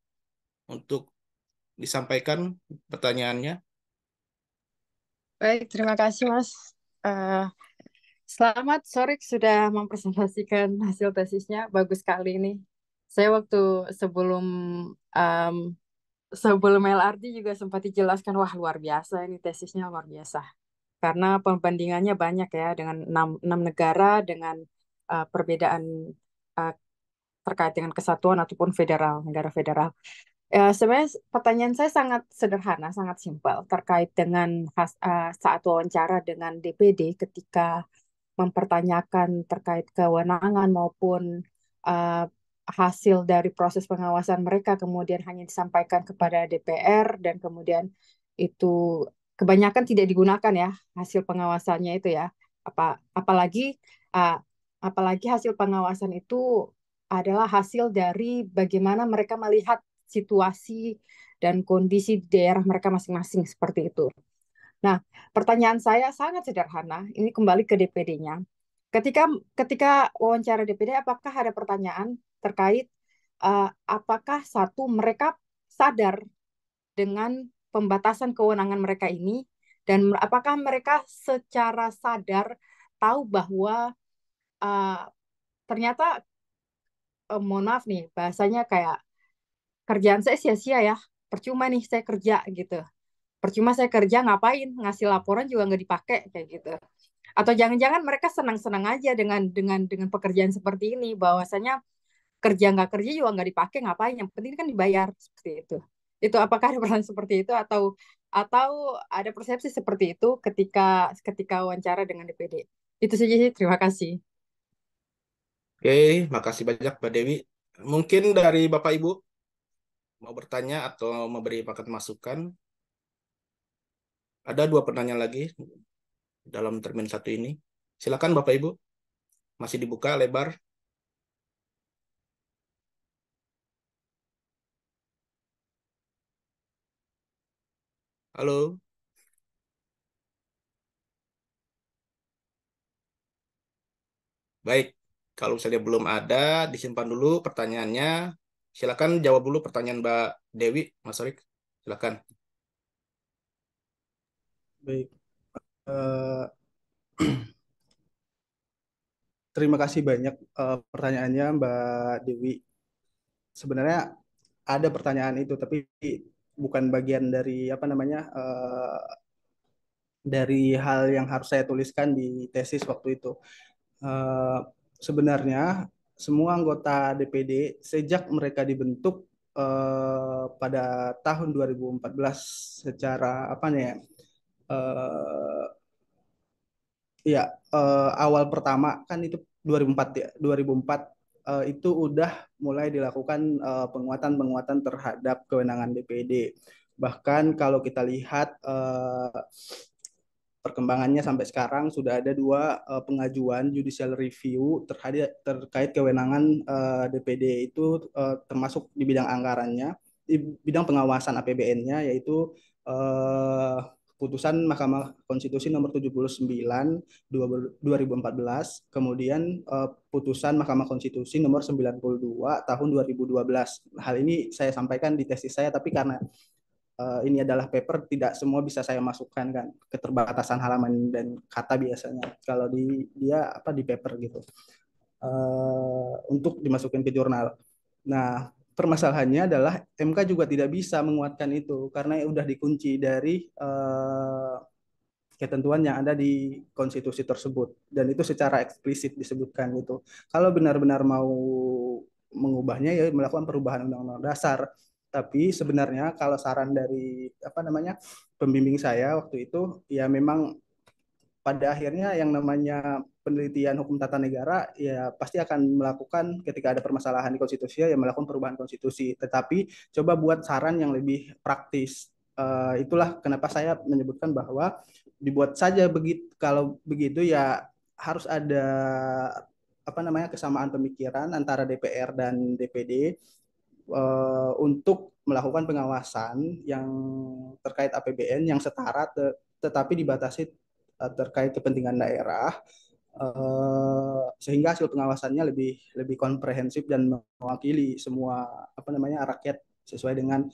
untuk disampaikan pertanyaannya. Baik, terima kasih Mas. Eh, Selamat sore, sudah mempresentasikan hasil tesisnya. Bagus sekali ini. Saya waktu sebelum em, sebelum LRT juga sempat dijelaskan, wah luar biasa ini tesisnya luar biasa. Karena perbandingannya banyak ya dengan enam negara dengan perbedaan eh, terkait dengan kesatuan ataupun federal, negara federal. Sebenarnya pertanyaan saya sangat sederhana, sangat simpel terkait dengan saat wawancara dengan DPD ketika mempertanyakan terkait kewenangan maupun uh, hasil dari proses pengawasan mereka kemudian hanya disampaikan kepada DPR dan kemudian itu kebanyakan tidak digunakan ya hasil pengawasannya itu ya. Apalagi uh, apalagi hasil pengawasan itu adalah hasil dari bagaimana mereka melihat situasi dan kondisi di daerah mereka masing-masing seperti itu. Nah, pertanyaan saya sangat sederhana. Ini kembali ke DPD-nya. Ketika ketika wawancara DPD, apakah ada pertanyaan terkait apakah satu mereka sadar dengan pembatasan kewenangan mereka ini dan apakah mereka secara sadar tahu bahwa uh, ternyata mohon maaf nih bahasanya kayak kerjaan saya sia-sia ya, percuma nih saya kerja gitu. Percuma saya kerja ngapain, ngasih laporan juga nggak dipakai kayak gitu. Atau jangan-jangan mereka senang-senang aja dengan pekerjaan seperti ini, bahwasanya kerja nggak kerja juga nggak dipakai, ngapain? Yang penting kan dibayar seperti itu. Itu apakah ada perasaan seperti itu atau ada persepsi seperti itu ketika ketika wawancara dengan DPD? Itu saja sih. Terima kasih. Oke, makasih banyak Mbak Dewi. Mungkin dari Bapak Ibu mau bertanya atau memberi paket masukan. Ada 2 penanya lagi dalam termin satu ini. Silakan Bapak Ibu, masih dibuka lebar. Halo, baik. Kalau misalnya belum ada, disimpan dulu pertanyaannya. Silakan jawab dulu pertanyaan Mbak Dewi, Mas Sorik. Silakan. Baik. Eh, Terima kasih banyak pertanyaannya Mbak Dewi. Sebenarnya ada pertanyaan itu, tapi bukan bagian dari apa namanya dari hal yang harus saya tuliskan di tesis waktu itu. Eh, Sebenarnya semua anggota DPD sejak mereka dibentuk pada tahun 2014 secara apa nih ya? eh, Ya, awal pertama kan itu 2004 ya. 2004 itu udah mulai dilakukan penguatan-penguatan terhadap kewenangan DPD. Bahkan kalau kita lihat perkembangannya sampai sekarang sudah ada 2 pengajuan judicial review terkait kewenangan DPD itu termasuk di bidang anggarannya, di bidang pengawasan APBN-nya yaitu uh, putusan Mahkamah Konstitusi nomor 79 2014, kemudian putusan Mahkamah Konstitusi nomor 92 tahun 2012. Hal ini saya sampaikan di tesis saya, tapi karena ini adalah paper, tidak semua bisa saya masukkan kan, keterbatasan halaman dan kata biasanya kalau di dia apa di paper gitu untuk dimasukin ke jurnal. Nah, permasalahannya adalah MK juga tidak bisa menguatkan itu karena udah dikunci dari ketentuan yang ada di konstitusi tersebut, dan itu secara eksplisit disebutkan gitu. Kalau benar-benar mau mengubahnya ya melakukan perubahan undang-undang dasar. Tapi sebenarnya kalau saran dari apa namanya pembimbing saya waktu itu ya memang pada akhirnya yang namanya penelitian hukum tata negara ya pasti akan melakukan ketika ada permasalahan di konstitusi ya melakukan perubahan konstitusi. Tetapi coba buat saran yang lebih praktis. Itulah kenapa saya menyebutkan bahwa dibuat saja begitu. Kalau begitu ya harus ada apa namanya kesamaan pemikiran antara DPR dan DPD untuk melakukan pengawasan yang terkait APBN yang setara tetapi dibatasi terkait kepentingan daerah sehingga hasil pengawasannya lebih lebih komprehensif dan mewakili semua apa namanya rakyat sesuai dengan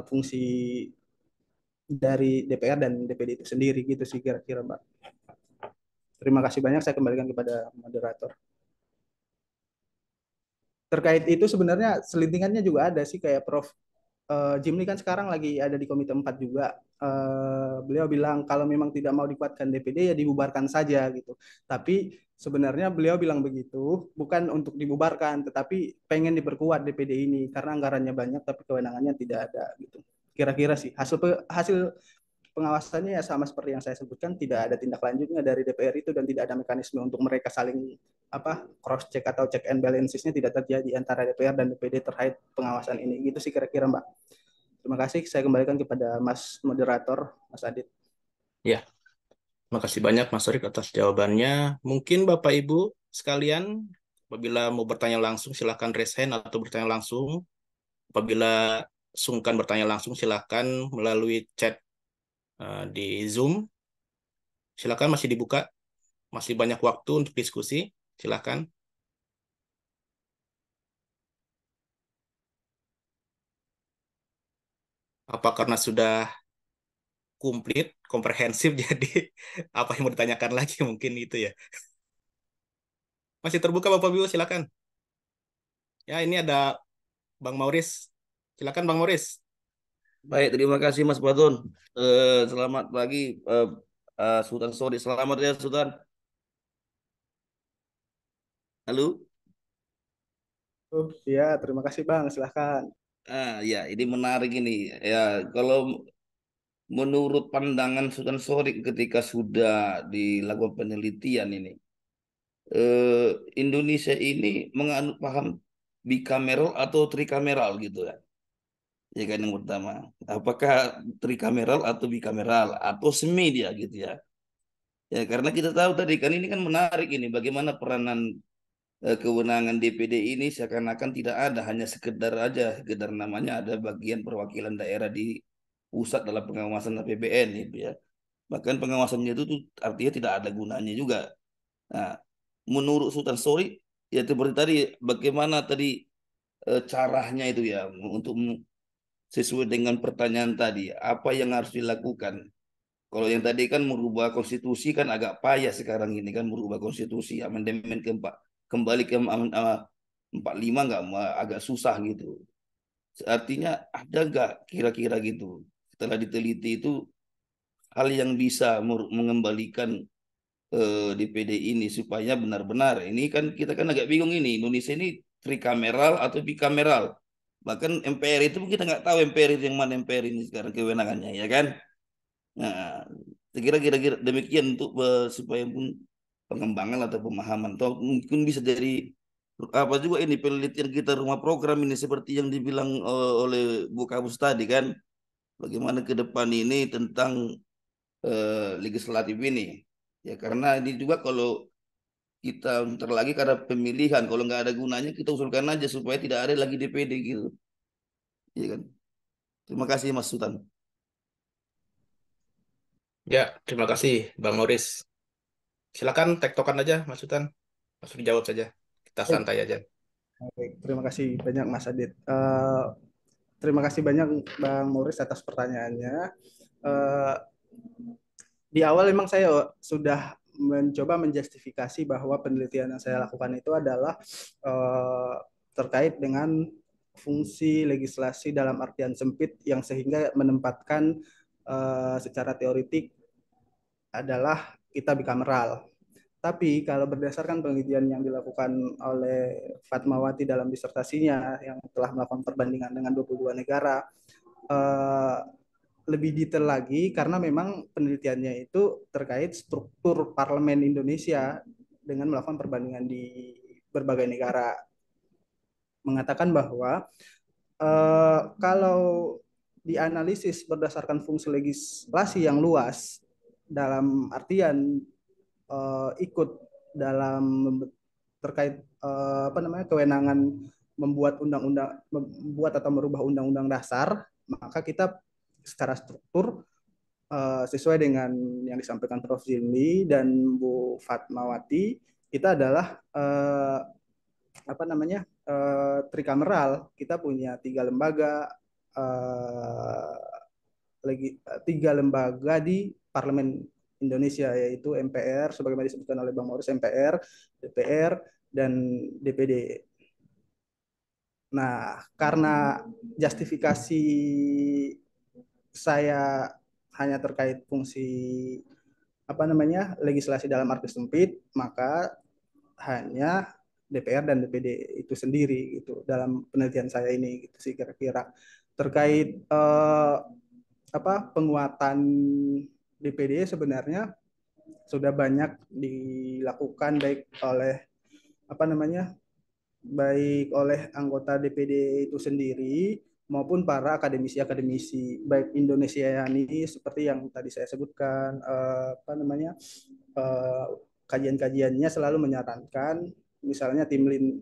fungsi dari DPR dan DPD itu sendiri gitu sih kira-kira Mbak. Terima kasih banyak, saya kembalikan kepada moderator. Terkait itu sebenarnya selintingannya juga ada sih kayak Prof Jimli kan sekarang lagi ada di Komite 4 juga. Beliau bilang kalau memang tidak mau dikuatkan DPD ya dibubarkan saja gitu. Tapi sebenarnya beliau bilang begitu bukan untuk dibubarkan, tetapi pengen diperkuat DPD ini karena anggarannya banyak tapi kewenangannya tidak ada gitu. Kira-kira sih hasil pengawasannya ya sama seperti yang saya sebutkan, tidak ada tindak lanjutnya dari DPR itu dan tidak ada mekanisme untuk mereka saling apa cross check atau check and balancesnya tidak terjadi antara DPR dan DPD terkait pengawasan ini. Gitu sih kira-kira Mbak. Terima kasih. Saya kembalikan kepada Mas moderator, Mas Adit. Ya, terima kasih banyak Mas Sorik atas jawabannya. Mungkin Bapak Ibu sekalian, apabila mau bertanya langsung silakan raise hand atau bertanya langsung. Apabila sungkan bertanya langsung silakan melalui chat di Zoom. Silakan masih dibuka, masih banyak waktu untuk diskusi. Silakan. Apa karena sudah komplit, komprehensif, jadi apa yang mau ditanyakan lagi mungkin itu ya. Masih terbuka Bapak Ibu, silakan. Ya, ini ada Bang Mauris. Silakan Bang Mauris. Baik, terima kasih Mas Baton. Selamat pagi, Sultan Sori. Selamat ya Sultan. Halo. Ya, terima kasih Bang. Silahkan. Ya, ini menarik ini. Ya, kalau menurut pandangan Sultan Sorik ketika sudah dilakukan penelitian ini, eh, Indonesia ini menganut paham bikameral atau trikameral gitu ya. Ya kan yang pertama, apakah trikameral atau bikameral atau semi dia gitu ya. Ya karena kita tahu tadi kan ini kan menarik ini bagaimana peranan kewenangan DPD ini seakan-akan tidak ada, hanya sekedar aja, sekedar namanya ada bagian perwakilan daerah di pusat dalam pengawasan APBN itu ya. Bahkan pengawasannya itu tuh artinya tidak ada gunanya juga. Nah, menurut Sultan Sori ya seperti tadi bagaimana tadi caranya itu ya untuk sesuai dengan pertanyaan tadi, apa yang harus dilakukan? Kalau yang tadi kan merubah konstitusi kan agak payah sekarang ini kan merubah konstitusi amandemen keempat kembali ke 45 nggak agak susah gitu. Artinya ada nggak kira-kira gitu setelah diteliti itu hal yang bisa mengembalikan DPD ini supaya benar-benar ini kan kita kan agak bingung ini Indonesia ini trikameral atau bikameral bahkan MPR itu kita nggak tahu MPR itu yang mana MPR ini sekarang kewenangannya ya kan. Nah, saya kira-kira demikian untuk supaya pun pengembangan atau pemahaman atau mungkin bisa dari apa juga ini penelitian kita rumah program ini seperti yang dibilang oleh Bu Kabus tadi kan bagaimana ke depan ini tentang legislatif ini ya karena ini juga kalau kita ntar lagi karena pemilihan kalau nggak ada gunanya kita usulkan aja supaya tidak ada lagi DPD gitu ya kan. Terima kasih Mas Sultan. Ya, terima kasih Bang Mauris. Silakan tektokan aja Mas Sultan. Langsung dijawab saja. Kita Baik, santai aja. baik. Terima kasih banyak Mas Adit. Terima kasih banyak Bang Muris atas pertanyaannya. Eh, di awal memang saya sudah mencoba menjustifikasi bahwa penelitian yang saya lakukan itu adalah terkait dengan fungsi legislasi dalam artian sempit yang sehingga menempatkan secara teoritik adalah kita bicameral. Tapi kalau berdasarkan penelitian yang dilakukan oleh Fatmawati dalam disertasinya yang telah melakukan perbandingan dengan 22 negara, eh, lebih detail lagi karena memang penelitiannya itu terkait struktur parlemen Indonesia dengan melakukan perbandingan di berbagai negara, mengatakan bahwa kalau dianalisis berdasarkan fungsi legislasi yang luas dalam artian ikut dalam terkait apa namanya kewenangan membuat atau merubah undang-undang dasar, maka kita secara struktur sesuai dengan yang disampaikan Prof. Jimli dan Bu Fatmawati, kita adalah apa namanya trikameral. Kita punya eh, tiga lembaga di Parlemen Indonesia, yaitu MPR sebagaimana disebutkan oleh Bang Morris, MPR, DPR, dan DPD. Nah, karena justifikasi saya hanya terkait fungsi apa namanya legislasi dalam arti sempit, maka hanya DPR dan DPD itu sendiri gitu dalam penelitian saya ini gitu sih kira-kira terkait apa penguatan DPD sebenarnya sudah banyak dilakukan baik oleh apa namanya baik oleh anggota DPD itu sendiri maupun para akademisi-akademisi baik Indonesia ini seperti yang tadi saya sebutkan apa namanya kajian-kajiannya selalu menyarankan misalnya tim Lin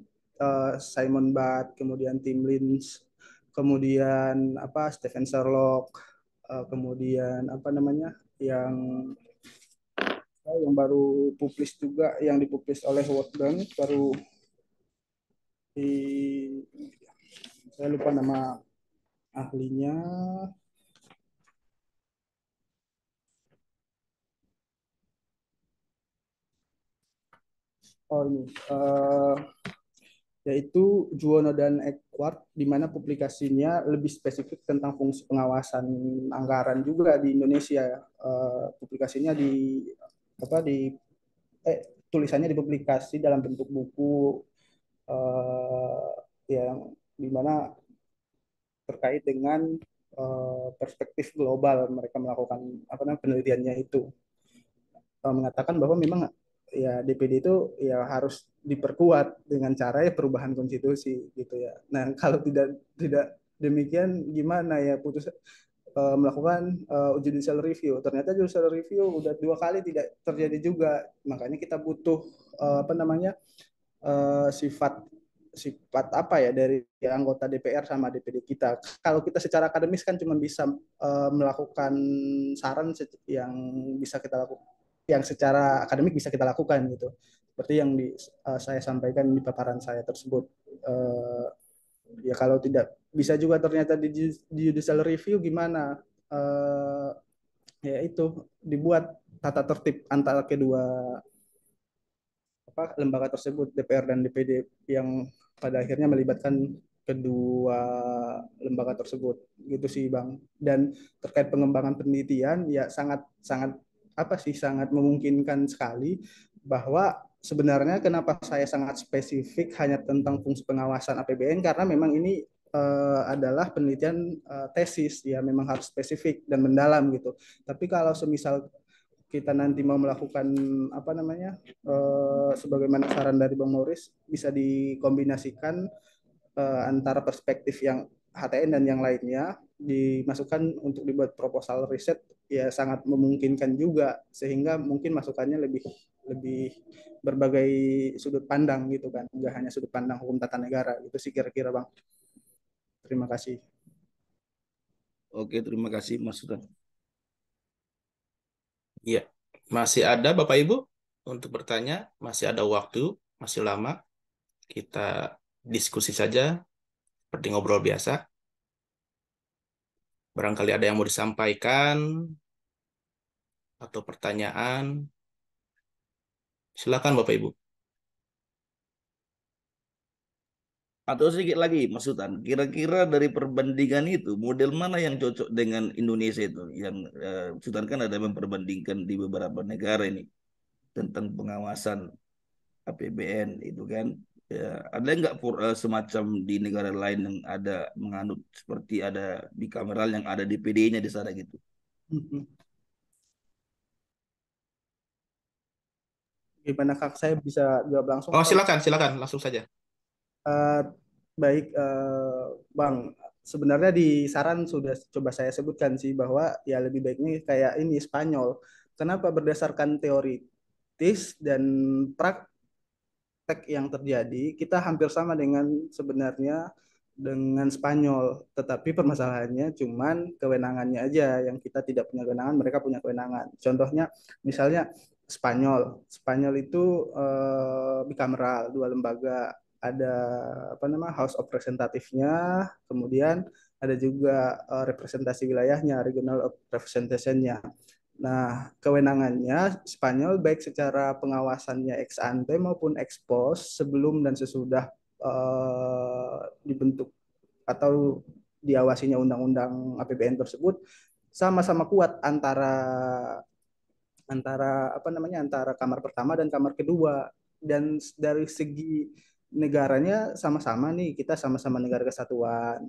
Simon Budd, kemudian tim Lins, kemudian apa Stephen Sherlock, kemudian apa namanya yang baru publis juga yang dipublis oleh World Bank baru di saya lupa nama ahlinya. Oh ini yaitu Juwono dan Eckhart di mana publikasinya lebih spesifik tentang fungsi pengawasan anggaran juga di Indonesia. Publikasinya di apa tulisannya dipublikasi dalam bentuk buku yang dimana terkait dengan perspektif global mereka melakukan apa namanya penelitiannya itu mengatakan bahwa memang ya DPD itu ya harus diperkuat dengan cara ya perubahan konstitusi gitu ya. Nah kalau tidak demikian gimana ya melakukan judicial review. Ternyata judicial review udah 2 kali tidak terjadi juga. Makanya kita butuh apa namanya sifat sifat apa ya dari anggota DPR sama DPD kita. Kalau kita secara akademis kan cuma bisa melakukan saran yang bisa kita lakukan, yang secara akademik bisa kita lakukan gitu. Seperti yang saya sampaikan di paparan saya tersebut. Uh, ya kalau tidak bisa juga ternyata di judicial review gimana? Ya itu dibuat tata tertib antara kedua lembaga tersebut DPR dan DPD yang pada akhirnya melibatkan kedua lembaga tersebut gitu sih Bang. Dan terkait pengembangan penelitian ya sangat sangat apa sih sangat memungkinkan sekali bahwa sebenarnya kenapa saya sangat spesifik hanya tentang fungsi pengawasan APBN karena memang ini adalah penelitian tesis ya memang harus spesifik dan mendalam gitu. Tapi kalau semisal kita nanti mau melakukan apa namanya sebagaimana saran dari Bang Morris bisa dikombinasikan antara perspektif yang HTN dan yang lainnya dimasukkan untuk dibuat proposal riset ya sangat memungkinkan juga sehingga mungkin masukannya lebih lebih berbagai sudut pandang gitu kan nggak hanya sudut pandang hukum tata negara itu sih kira-kira Bang. Terima kasih. Oke, terima kasih Mas Sultan. Iya, masih ada Bapak Ibu untuk bertanya, masih ada waktu, masih lama. Kita diskusi saja seperti ngobrol biasa. Barangkali ada yang mau disampaikan atau pertanyaan. Silakan Bapak Ibu. Atau sedikit lagi, Mas Sultan, kira-kira dari perbandingan itu, model mana yang cocok dengan Indonesia itu? Yang Sultan kan ada memperbandingkan di beberapa negara ini tentang pengawasan APBN itu kan. Ya, ada nggak semacam di negara lain yang ada menganut seperti ada di kameral yang ada DPD-nya di sana gitu? Mhm. Gimana Kak? Saya bisa jawab langsung Oh, atau silakan, silakan, langsung saja. Eh, baik, Bang. Sebenarnya di saran sudah coba saya sebutkan sih bahwa ya lebih baiknya kayak ini Spanyol. Kenapa? Berdasarkan teoritis dan praktek yang terjadi, kita hampir sama dengan sebenarnya dengan Spanyol. Tetapi permasalahannya cuman kewenangannya aja yang kita tidak punya kewenangan, mereka punya kewenangan. Contohnya misalnya Spanyol. Spanyol itu bicameral, dua lembaga, ada apa nama House of Representative-nya, kemudian ada juga representasi wilayahnya, regional representation-nya. Nah, kewenangannya Spanyol baik secara pengawasannya ex ante maupun ex post sebelum dan sesudah dibentuk atau diawasinya undang-undang APBN tersebut sama-sama kuat antara antara apa namanya antara kamar pertama dan kamar kedua, dan dari segi negaranya sama-sama nih, kita sama-sama negara kesatuan,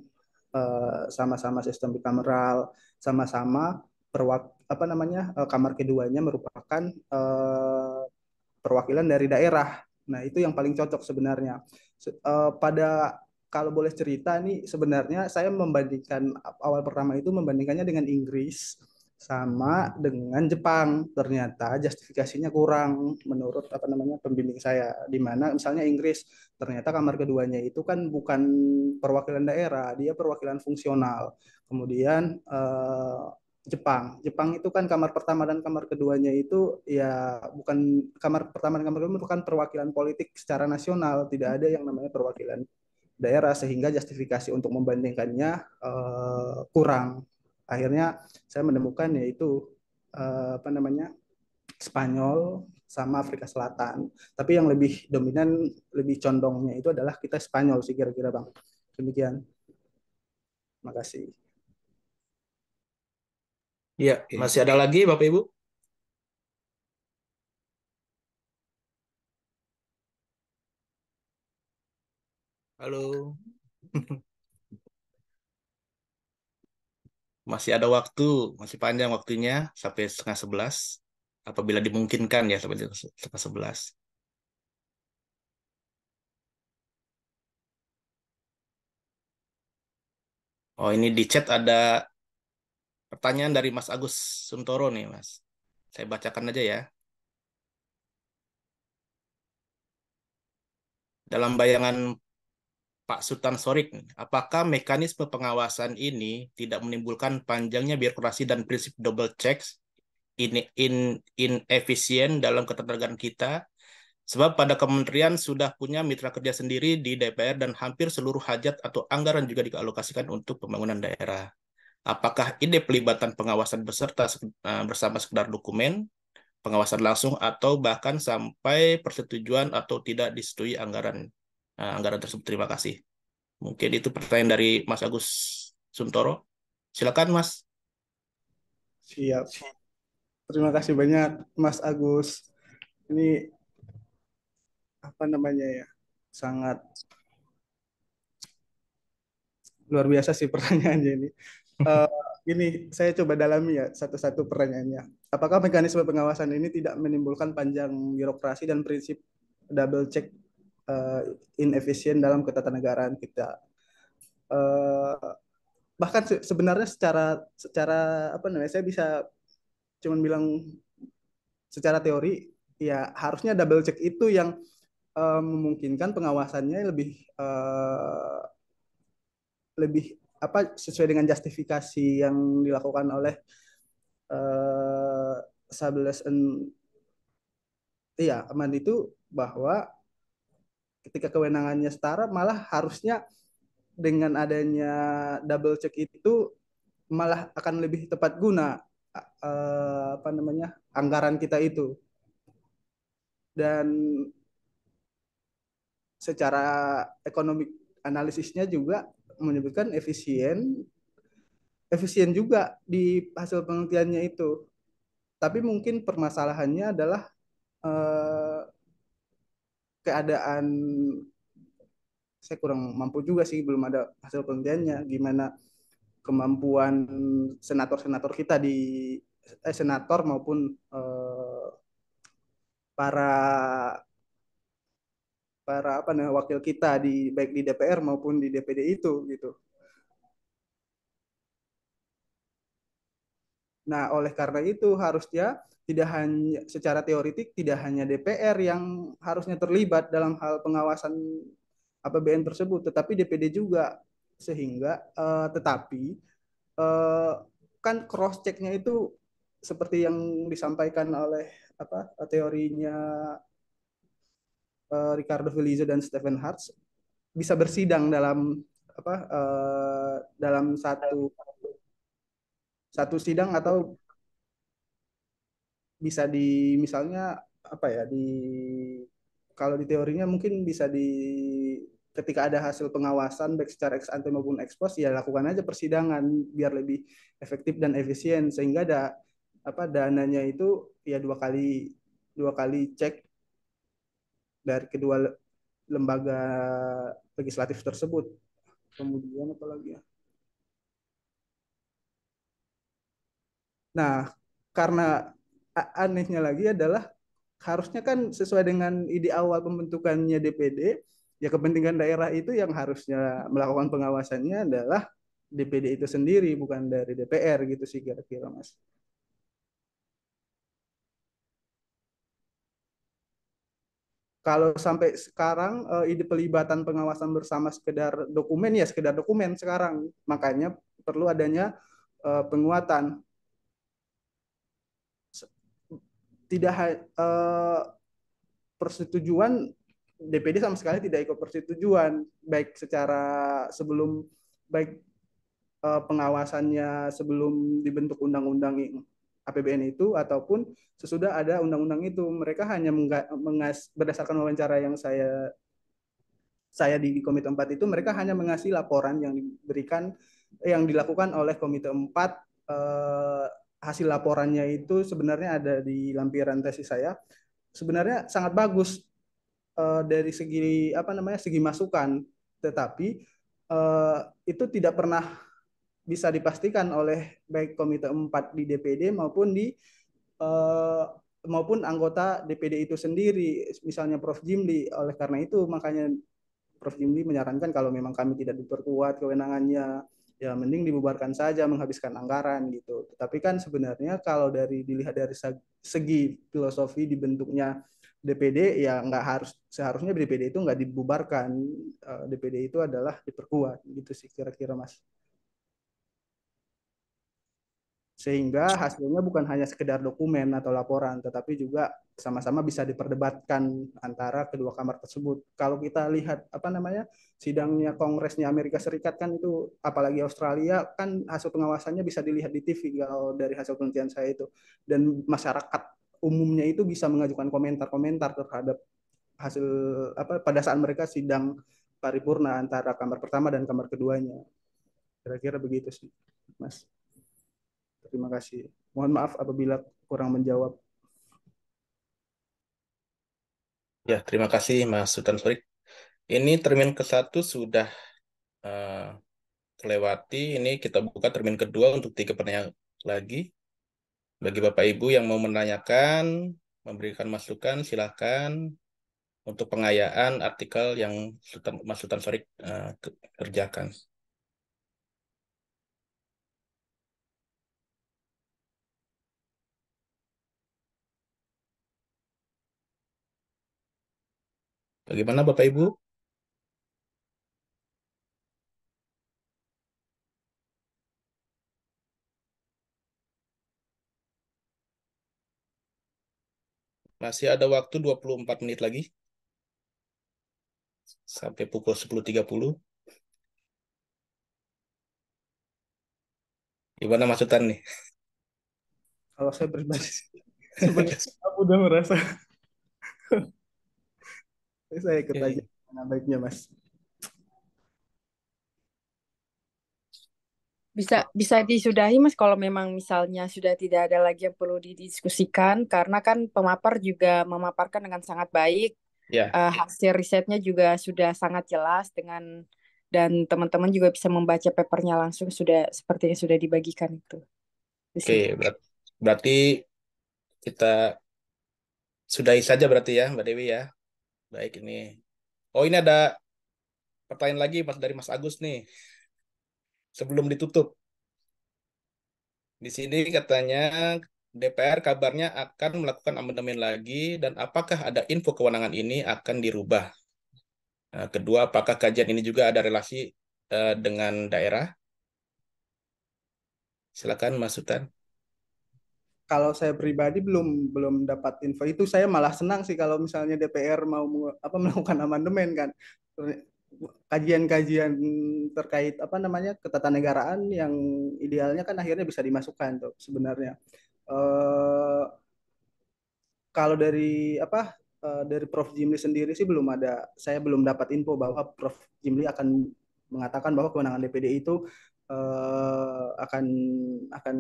sama-sama sistem bicameral, sama-sama apa namanya kamar keduanya merupakan perwakilan dari daerah. Nah, itu yang paling cocok sebenarnya. Pada kalau boleh cerita nih, sebenarnya saya membandingkan awal pertama itu membandingkannya dengan Inggris sama dengan Jepang. Ternyata justifikasinya kurang menurut apa namanya pembimbing saya. Di mana misalnya Inggris, ternyata kamar keduanya itu kan bukan perwakilan daerah, dia perwakilan fungsional. Kemudian Jepang itu kan kamar pertama dan kamar keduanya itu ya bukan, kamar pertama dan kamar kedua merupakan perwakilan politik secara nasional, tidak ada yang namanya perwakilan daerah, sehingga justifikasi untuk membandingkannya kurang. Akhirnya saya menemukan yaitu apa namanya Spanyol sama Afrika Selatan. Tapi yang lebih dominan, lebih condongnya itu adalah kita Spanyol sih kira-kira Bang. Demikian. Makasih. Iya, Oke. masih ada lagi Bapak Ibu? Halo. Masih ada waktu, masih panjang waktunya sampai setengah 11. Apabila dimungkinkan ya sampai setengah 11. Oh, ini di chat ada pertanyaan dari Mas Agus Suntoro nih, Mas. Saya bacakan aja ya. Dalam bayangan Pak Sultan Sorik, apakah mekanisme pengawasan ini tidak menimbulkan panjangnya birokrasi dan prinsip double checks inefisien dalam ketenagaan kita? Sebab pada kementerian sudah punya mitra kerja sendiri di DPR dan hampir seluruh hajat atau anggaran juga dialokasikan untuk pembangunan daerah. Apakah ide pelibatan pengawasan bersama sekedar dokumen, pengawasan langsung atau bahkan sampai persetujuan atau tidak disetujui anggaran tersebut? Terima kasih. Mungkin itu pertanyaan dari Mas Agus Suntoro. Silakan, Mas. Siap. Terima kasih banyak Mas Agus. Ini apa namanya ya? Sangat luar biasa sih pertanyaannya ini. Eh, ini saya coba dalami ya satu-satu pertanyaannya. Apakah mekanisme pengawasan ini tidak menimbulkan panjang birokrasi dan prinsip double check eh, inefisien dalam ketatanegaraan kita? Eh, bahkan sebenarnya secara secara apa namanya saya bisa cuman bilang secara teori ya harusnya double check itu yang memungkinkan pengawasannya lebih lebih apa sesuai dengan justifikasi yang dilakukan oleh eh, Sables iya aman itu, bahwa ketika kewenangannya setara malah harusnya dengan adanya double check itu malah akan lebih tepat guna apa namanya anggaran kita itu, dan secara ekonomi analisisnya juga menyebutkan efisien juga di hasil penelitiannya itu. Tapi mungkin permasalahannya adalah eh, keadaan, saya kurang mampu juga sih, belum ada hasil penelitiannya gimana kemampuan senator-senator kita di senator maupun para para apa namanya wakil kita di baik di DPR maupun di DPD itu gitu. Nah, oleh karena itu harusnya tidak hanya secara teoritik tidak hanya DPR yang harusnya terlibat dalam hal pengawasan APBN tersebut, tetapi DPD juga, sehingga tetapi eh, kan cross checknya itu seperti yang disampaikan oleh apa teorinya Ricardo Felizo dan Stephen Hartz, bisa bersidang dalam apa dalam satu satu sidang, atau bisa di misalnya apa ya di kalau di teorinya mungkin bisa di ketika ada hasil pengawasan baik secara ex ante maupun ex post, ya lakukan aja persidangan biar lebih efektif dan efisien, sehingga ada apa dananya itu ya dua kali cek dari kedua lembaga legislatif tersebut. Kemudian apa lagi ya? Nah, karena anehnya lagi adalah harusnya kan sesuai dengan ide awal pembentukannya DPD, ya kepentingan daerah itu yang harusnya melakukan pengawasannya adalah DPD itu sendiri, bukan dari DPR gitu sih kira-kira Mas. Kalau sampai sekarang ide pelibatan pengawasan bersama sekedar dokumen, ya sekedar dokumen sekarang, makanya perlu adanya penguatan. Tidak persetujuan DPD sama sekali tidak ikut persetujuan, baik secara sebelum baik pengawasannya sebelum dibentuk undang-undang APBN itu ataupun sesudah ada undang-undang itu. Mereka hanya berdasarkan wawancara yang saya di Komite 4 itu, mereka hanya mengasih laporan yang diberikan yang dilakukan oleh Komite 4. Hasil laporannya itu sebenarnya ada di lampiran tesis saya. Sebenarnya sangat bagus dari segi apa namanya segi masukan, tetapi itu tidak pernah bisa dipastikan oleh baik Komite 4 di DPD maupun di eh, maupun anggota DPD itu sendiri, misalnya Prof. Jimli. Oleh karena itu makanya Prof. Jimli menyarankan kalau memang kami tidak diperkuat kewenangannya, ya mending dibubarkan saja, menghabiskan anggaran gitu. Tapi kan sebenarnya kalau dilihat dari segi filosofi dibentuknya DPD, ya nggak seharusnya DPD itu nggak dibubarkan, DPD itu adalah diperkuat gitu sih kira-kira Mas. Sehingga hasilnya bukan hanya sekedar dokumen atau laporan, tetapi juga sama-sama bisa diperdebatkan antara kedua kamar tersebut. Kalau kita lihat apa namanya sidangnya Kongresnya Amerika Serikat kan itu, apalagi Australia kan hasil pengawasannya bisa dilihat di TV kalau dari hasil penelitian saya itu, dan masyarakat umumnya itu bisa mengajukan komentar-komentar terhadap hasil apa pada saat mereka sidang paripurna antara kamar pertama dan kamar keduanya. Kira-kira begitu sih, Mas. Terima kasih. Mohon maaf apabila kurang menjawab. Ya, terima kasih Mas Sultan Sorik. Ini termin ke-1 sudah eh, terlewati. Ini kita buka termin kedua untuk 3 pertanyaan lagi. Bagi Bapak Ibu yang mau menanyakan, memberikan masukan, silakan untuk pengayaan artikel yang Mas Sultan Sorik kerjakan. Bagaimana Bapak Ibu? Masih ada waktu 24 menit lagi sampai pukul 10.30. Gimana Mas Sultan nih? Kalau saya pribadi sebenarnya aku udah merasa saya ikut aja Oke. dengan baiknya Mas. bisa disudahi Mas kalau memang misalnya sudah tidak ada lagi yang perlu didiskusikan karena kan pemapar juga memaparkan dengan sangat baik. Ya, Hasil risetnya juga sudah sangat jelas dan teman-teman juga bisa membaca papernya langsung sudah seperti yang sudah dibagikan itu di oke. sini. Berarti kita sudahi saja berarti ya, Mbak Dewi ya. Baik ini. Oh, ini ada pertanyaan lagi dari Mas Agus nih. Sebelum ditutup. Di sini katanya DPR kabarnya akan melakukan amandemen lagi dan apakah ada info kewenangan ini akan dirubah? Kedua, apakah kajian ini juga ada relasi dengan daerah? Silakan Mas Sultan. Kalau saya pribadi belum belum dapat info itu. Saya malah senang sih kalau misalnya DPR mau melakukan amandemen kan. Kajian-kajian terkait apa namanya ketatanegaraan yang idealnya kan akhirnya bisa dimasukkan tuh sebenarnya. Eh, Kalau dari apa dari Prof Jimli sendiri sih belum ada. Saya belum dapat info bahwa Prof Jimli akan mengatakan bahwa kewenangan DPD itu akan akan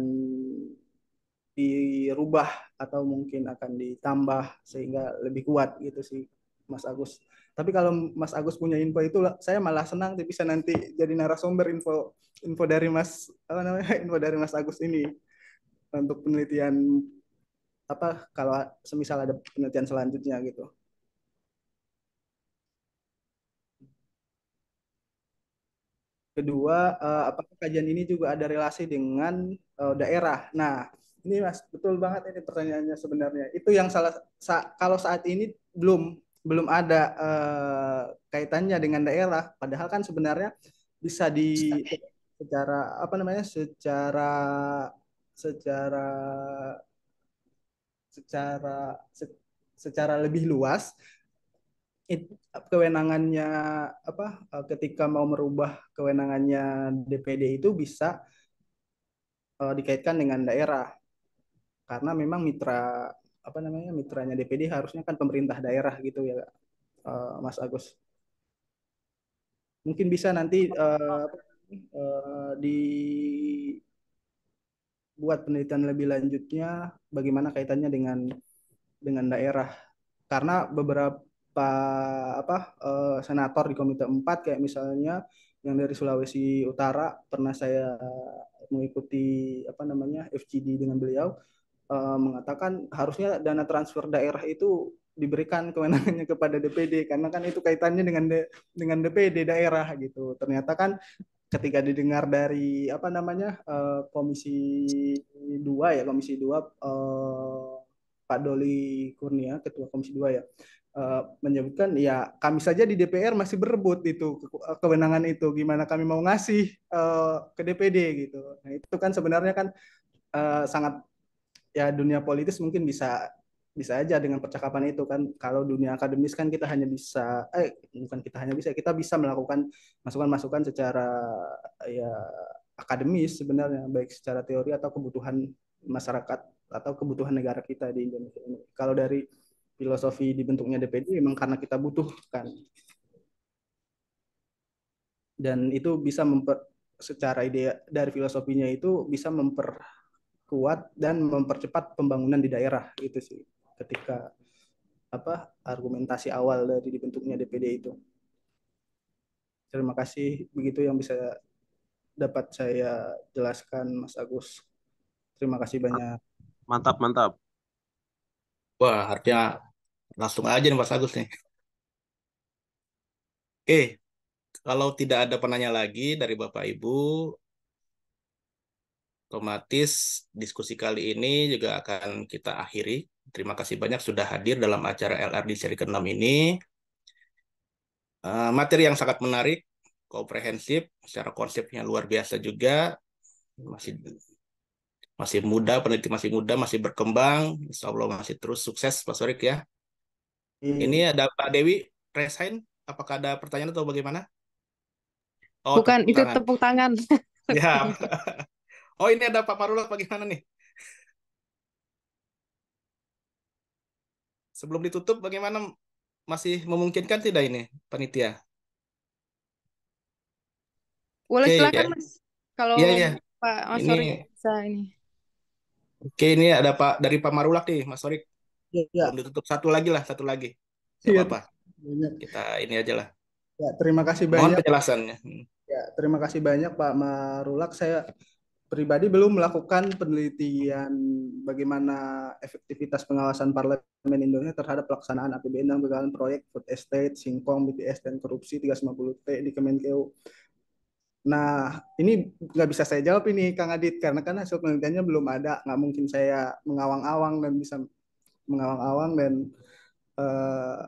dirubah atau mungkin akan ditambah sehingga lebih kuat gitu sih Mas Agus. Tapi kalau Mas Agus punya info itu saya malah senang bisa nanti jadi narasumber info info dari Mas apa namanya info dari Mas Agus ini untuk penelitian apa kalau semisal ada penelitian selanjutnya gitu. Kedua, apakah kajian ini juga ada relasi dengan daerah? Nah, ini Mas, betul banget ini pertanyaannya sebenarnya. Itu yang kalau saat ini belum ada kaitannya dengan daerah. Padahal kan sebenarnya bisa secara apa namanya? Secara secara secara lebih luas kewenangannya apa ketika mau merubah kewenangannya DPD itu bisa dikaitkan dengan daerah karena memang apa namanya mitranya DPD harusnya kan pemerintah daerah gitu ya Mas Agus. Mungkin bisa nanti dibuat penelitian lebih lanjutnya bagaimana kaitannya dengan daerah karena beberapa apa senator di Komite 4 kayak misalnya yang dari Sulawesi Utara pernah saya mengikuti apa namanya FGD dengan beliau mengatakan harusnya dana transfer daerah itu diberikan kewenangannya kepada DPD karena kan itu kaitannya dengan DPD daerah gitu. Ternyata kan ketika didengar dari apa namanya komisi 2 Pak Doli Kurnia ketua komisi 2 ya menyebutkan ya kami saja di DPR masih berebut itu kewenangan itu gimana kami mau ngasih ke DPD gitu. Nah itu kan sebenarnya kan sangat ya dunia politis mungkin bisa bisa aja dengan percakapan itu kan kalau dunia akademis kan kita hanya bisa bukan kita hanya bisa kita bisa melakukan masukan-masukan secara ya akademis sebenarnya baik secara teori atau kebutuhan masyarakat atau kebutuhan negara kita di Indonesia ini. Kalau dari filosofi dibentuknya DPD memang karena kita butuhkan dan itu bisa secara ide dari filosofinya itu bisa kuat dan mempercepat pembangunan di daerah itu sih ketika apa argumentasi awal dari dibentuknya DPD itu. Terima kasih begitu yang bisa dapat saya jelaskan Mas Agus. Terima kasih banyak. Mantap, mantap. Wah, harusnya langsung aja nih Mas Agus nih. Oke, kalau tidak ada penanya lagi dari Bapak Ibu, otomatis diskusi kali ini juga akan kita akhiri. Terima kasih banyak sudah hadir dalam acara LRD seri ke-6 ini. Materi yang sangat menarik, komprehensif, secara konsepnya luar biasa juga. Masih masih muda, peneliti masih muda, masih berkembang. Insya Allah masih terus sukses, Pak Sorik ya. Ini ada Pak Dewi Resign. Apakah ada pertanyaan atau bagaimana? Oh, Bukan, tepuk itu tangan. tepuk tangan. Ya. Oh, ini ada Pak Marullah bagaimana nih? Sebelum ditutup, bagaimana masih memungkinkan tidak ini panitia? Boleh Oke silakan ya. Mas. Kalau Iya, iya. Pak Mas Sorik Ini bisa ini. oke, ini ada Pak dari Pak Marulak nih, Mas Sorik. Ya, Belum ya, ditutup, satu lagi. Nggak iya, apa-apa. banyak. Kita ini aja lah. Ya, terima kasih Mohon banyak. penjelasannya. Ya, terima kasih banyak Pak Marulak. Saya pribadi belum melakukan penelitian bagaimana efektivitas pengawasan Parlemen Indonesia terhadap pelaksanaan APBN dan pegangan proyek food estate, singkong, BTS, dan korupsi 350T di Kemenkeu. Nah, ini nggak bisa saya jawab ini, Kang Adit, karena kan hasil penelitiannya belum ada. Nggak mungkin saya mengawang-awang dan bisa mengawang-awang dan eh,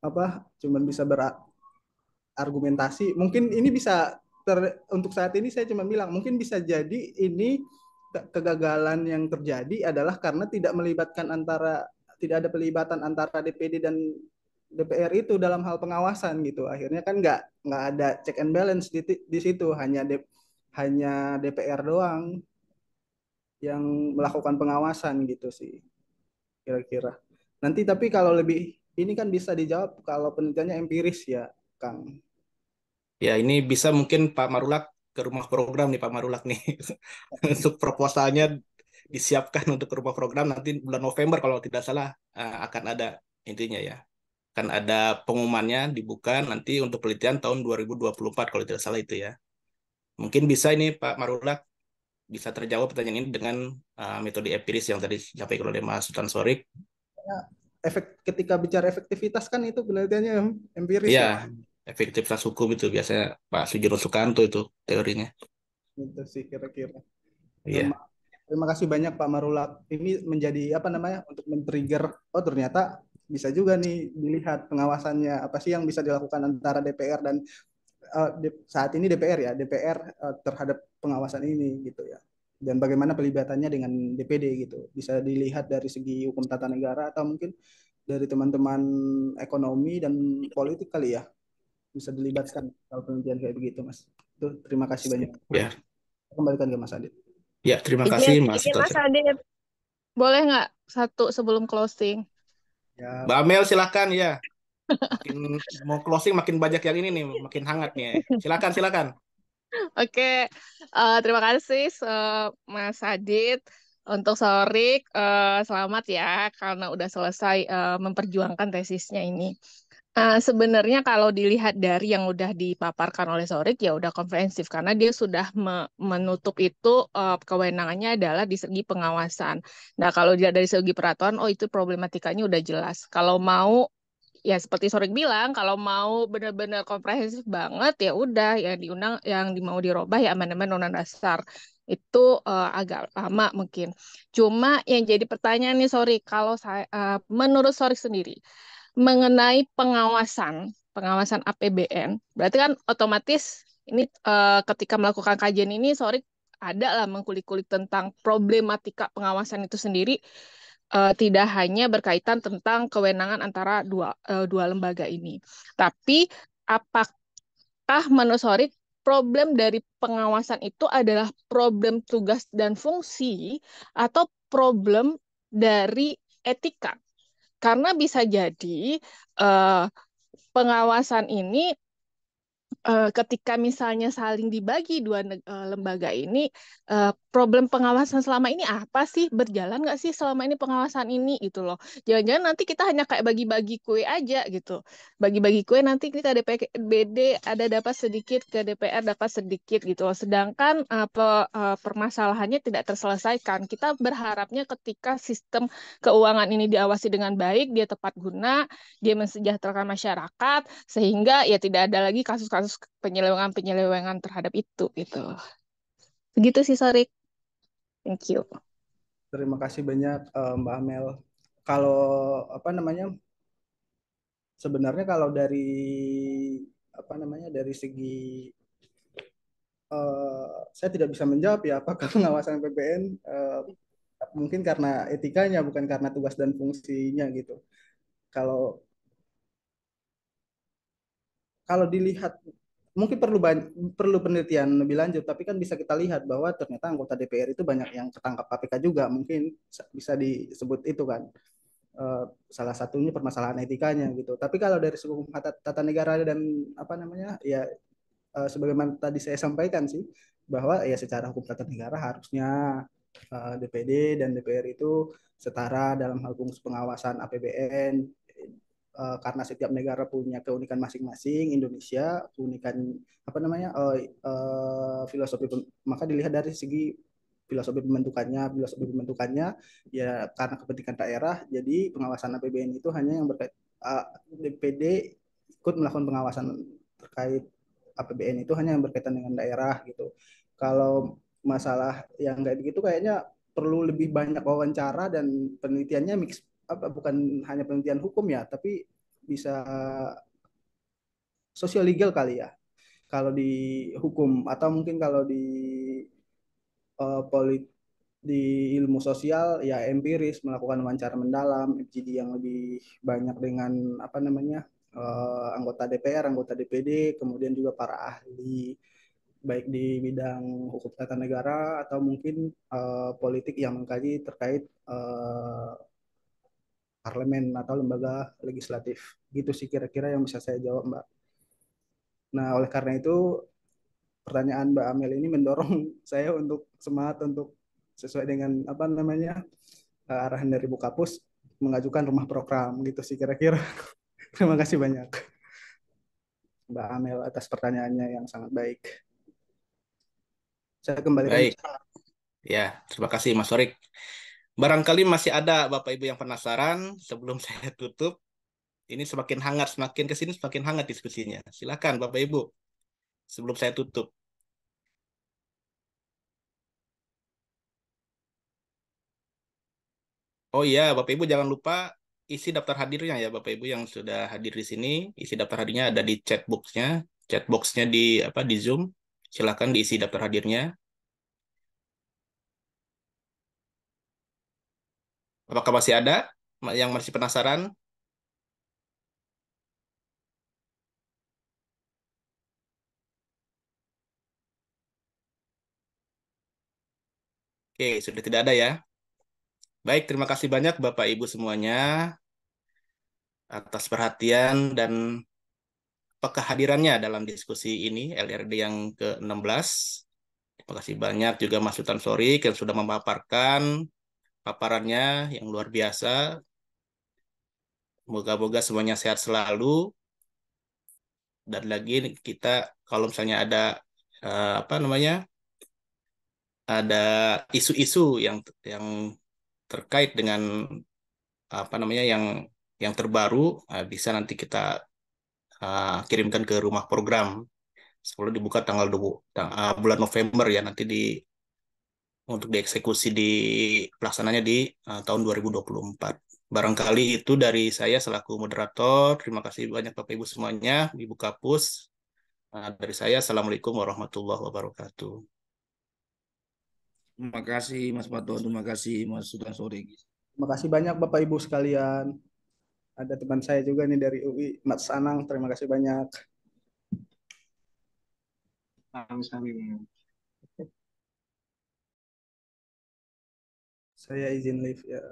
apa, cuman bisa berargumentasi. Mungkin ini bisa untuk saat ini saya cuma bilang, mungkin bisa jadi ini kegagalan yang terjadi adalah karena tidak ada pelibatan antara DPD dan DPR itu dalam hal pengawasan gitu. Akhirnya kan nggak ada check and balance di situ, hanya DPR doang yang melakukan pengawasan gitu sih kira-kira. Nanti tapi kalau lebih ini kan bisa dijawab kalau penelitiannya empiris ya, Kang. Ya, ini bisa mungkin Pak Marulak ke rumah program nih, Pak Marulak nih. Untuk proposalnya disiapkan untuk rumah program nanti bulan November kalau tidak salah, akan ada intinya ya. Akan ada pengumumannya dibuka nanti untuk penelitian tahun 2024 kalau tidak salah itu ya. Mungkin bisa ini Pak Marulak bisa terjawab pertanyaan ini dengan metode empiris yang tadi disampaikan oleh Mas Sultan Sorik. Ketika bicara efektivitas kan itu penelitiannya empiris Ya, ya. efektivitas hukum itu biasanya Pak Sujono Sukanto itu teorinya. Itu sih kira-kira. Terima, Iya. terima kasih banyak Pak Marulak. Ini menjadi apa namanya untuk men-trigger. Oh ternyata bisa juga nih dilihat pengawasannya apa sih yang bisa dilakukan antara DPR dan saat ini DPR ya DPR terhadap pengawasan ini gitu ya. Dan bagaimana pelibatannya dengan DPD gitu. Bisa dilihat dari segi hukum tata negara atau mungkin dari teman-teman ekonomi dan politik kali ya bisa dilibatkan kalau penelitian kayak begitu Mas. Itu terima kasih banyak. Ya, Kembalikan ke Mas Adit. ya terima kasih Izin, Mas izin Sultan Mas Sorik. Adit, boleh nggak satu sebelum closing? Ya, Mbak Amel silakan ya. Makin mau closing makin banyak yang ini nih, makin hangat nih. Silakan, silakan. Oke, terima kasih Mas Adit. Untuk Sorik, selamat ya karena udah selesai memperjuangkan tesisnya ini. Sebenarnya kalau dilihat dari yang udah dipaparkan oleh Sorik ya udah komprehensif karena dia sudah menutup itu kewenangannya adalah di segi pengawasan. Nah, kalau dilihat dari segi peraturan, oh itu problematikanya udah jelas. Kalau mau ya seperti Sorik bilang, kalau mau benar-benar komprehensif banget ya udah yang diundang yang mau dirubah ya amandemen Undang-Undang Dasar. Itu agak lama mungkin. Cuma yang jadi pertanyaan nih Sorik, kalau saya menurut Sorik sendiri mengenai pengawasan APBN, berarti kan otomatis ini ketika melakukan kajian ini Sorik ada lah mengkulik-kulik tentang problematika pengawasan itu sendiri, tidak hanya berkaitan tentang kewenangan antara dua lembaga ini. Tapi apakah menurut Sorik problem dari pengawasan itu adalah problem tugas dan fungsi atau problem dari etika? Karena bisa jadi eh, pengawasan ini ketika misalnya saling dibagi lembaga ini, problem pengawasan selama ini apa sih? Berjalan nggak sih selama ini pengawasan ini gitu loh. Jangan-jangan nanti kita hanya kayak bagi-bagi kue aja gitu. Bagi-bagi kue nanti kita DPD ada dapat sedikit, ke DPR dapat sedikit gitu loh. Sedangkan permasalahannya tidak terselesaikan. Kita berharapnya ketika sistem keuangan ini diawasi dengan baik, dia tepat guna, dia mensejahterakan masyarakat, sehingga ya tidak ada lagi kasus-kasus penyelewengan-penyelewengan terhadap itu gitu. Begitu sih Sorik. Thank you. terima kasih banyak Mbak Amel. Kalau apa namanya? Sebenarnya kalau dari apa namanya dari segi saya tidak bisa menjawab ya apakah pengawasan PPN mungkin karena etikanya bukan karena tugas dan fungsinya gitu. Kalau kalau dilihat mungkin perlu penelitian lebih lanjut, tapi kan bisa kita lihat bahwa ternyata anggota DPR itu banyak yang ketangkap KPK juga, mungkin bisa disebut itu kan. Salah satunya permasalahan etikanya gitu. Tapi kalau dari segi tata negara dan apa namanya ya sebagaimana tadi saya sampaikan sih, bahwa ya secara hukum tata negara harusnya DPD dan DPR itu setara dalam hal fungsi pengawasan APBN, karena setiap negara punya keunikan masing-masing. Indonesia keunikan apa namanya, filosofi, maka dilihat dari segi filosofi pembentukannya ya, karena kepentingan daerah, jadi pengawasan APBN itu hanya yang berkait, DPD ikut melakukan pengawasan terkait APBN itu hanya yang berkaitan dengan daerah gitu. Kalau masalah yang kayak begitu kayaknya perlu lebih banyak wawancara dan penelitiannya mix, apa, bukan hanya penelitian hukum ya, tapi bisa sosial legal kali ya. Kalau di hukum, atau mungkin kalau di polit di ilmu sosial ya empiris, melakukan wawancara mendalam, FGD yang lebih banyak dengan apa namanya, anggota DPR, anggota DPD, kemudian juga para ahli baik di bidang hukum tata negara atau mungkin politik yang mengkaji terkait parlemen atau lembaga legislatif. Gitu sih kira-kira yang bisa saya jawab, Mbak. Nah, oleh karena itu pertanyaan Mbak Amel ini mendorong saya untuk semangat untuk sesuai dengan apa namanya, arahan dari Bukapus, mengajukan rumah program gitu sih kira-kira. Terima kasih banyak Mbak Amel atas pertanyaannya yang sangat baik. Saya kembalikan. Baik, ya, terima kasih Mas Sorik. Barangkali masih ada Bapak Ibu yang penasaran sebelum saya tutup. Ini semakin hangat, semakin ke sini semakin hangat diskusinya. Silakan Bapak Ibu, sebelum saya tutup. Oh iya, Bapak Ibu jangan lupa isi daftar hadirnya ya Bapak Ibu yang sudah hadir di sini. Isi daftar hadirnya ada di chat box-nya. Chat box-nya di apa di Zoom. Silakan diisi daftar hadirnya. Apakah masih ada yang masih penasaran? Oke, sudah tidak ada ya. Baik, terima kasih banyak Bapak Ibu semuanya atas perhatian dan kehadirannya dalam diskusi ini LRD yang ke-16. Terima kasih banyak juga Mas Sultan Sorik yang sudah memaparkan paparannya yang luar biasa. Moga-moga semuanya sehat selalu. Dan lagi kita kalau misalnya ada apa namanya, ada isu-isu yang terkait dengan apa namanya yang terbaru, bisa nanti kita kirimkan ke rumah program. Sebelum dibuka tanggal 20, bulan November ya, nanti untuk dieksekusi di pelaksananya di tahun 2024. Barangkali itu dari saya selaku moderator. Terima kasih banyak Bapak Ibu semuanya, Ibu Kapus. Dari saya, Assalamualaikum warahmatullahi wabarakatuh. Terima kasih Mas Pato, terima kasih Mas Sultan Sorik. Terima kasih banyak Bapak Ibu sekalian. Ada teman saya juga nih dari UI, Mas Anang. Terima kasih banyak. Saya izin live ya.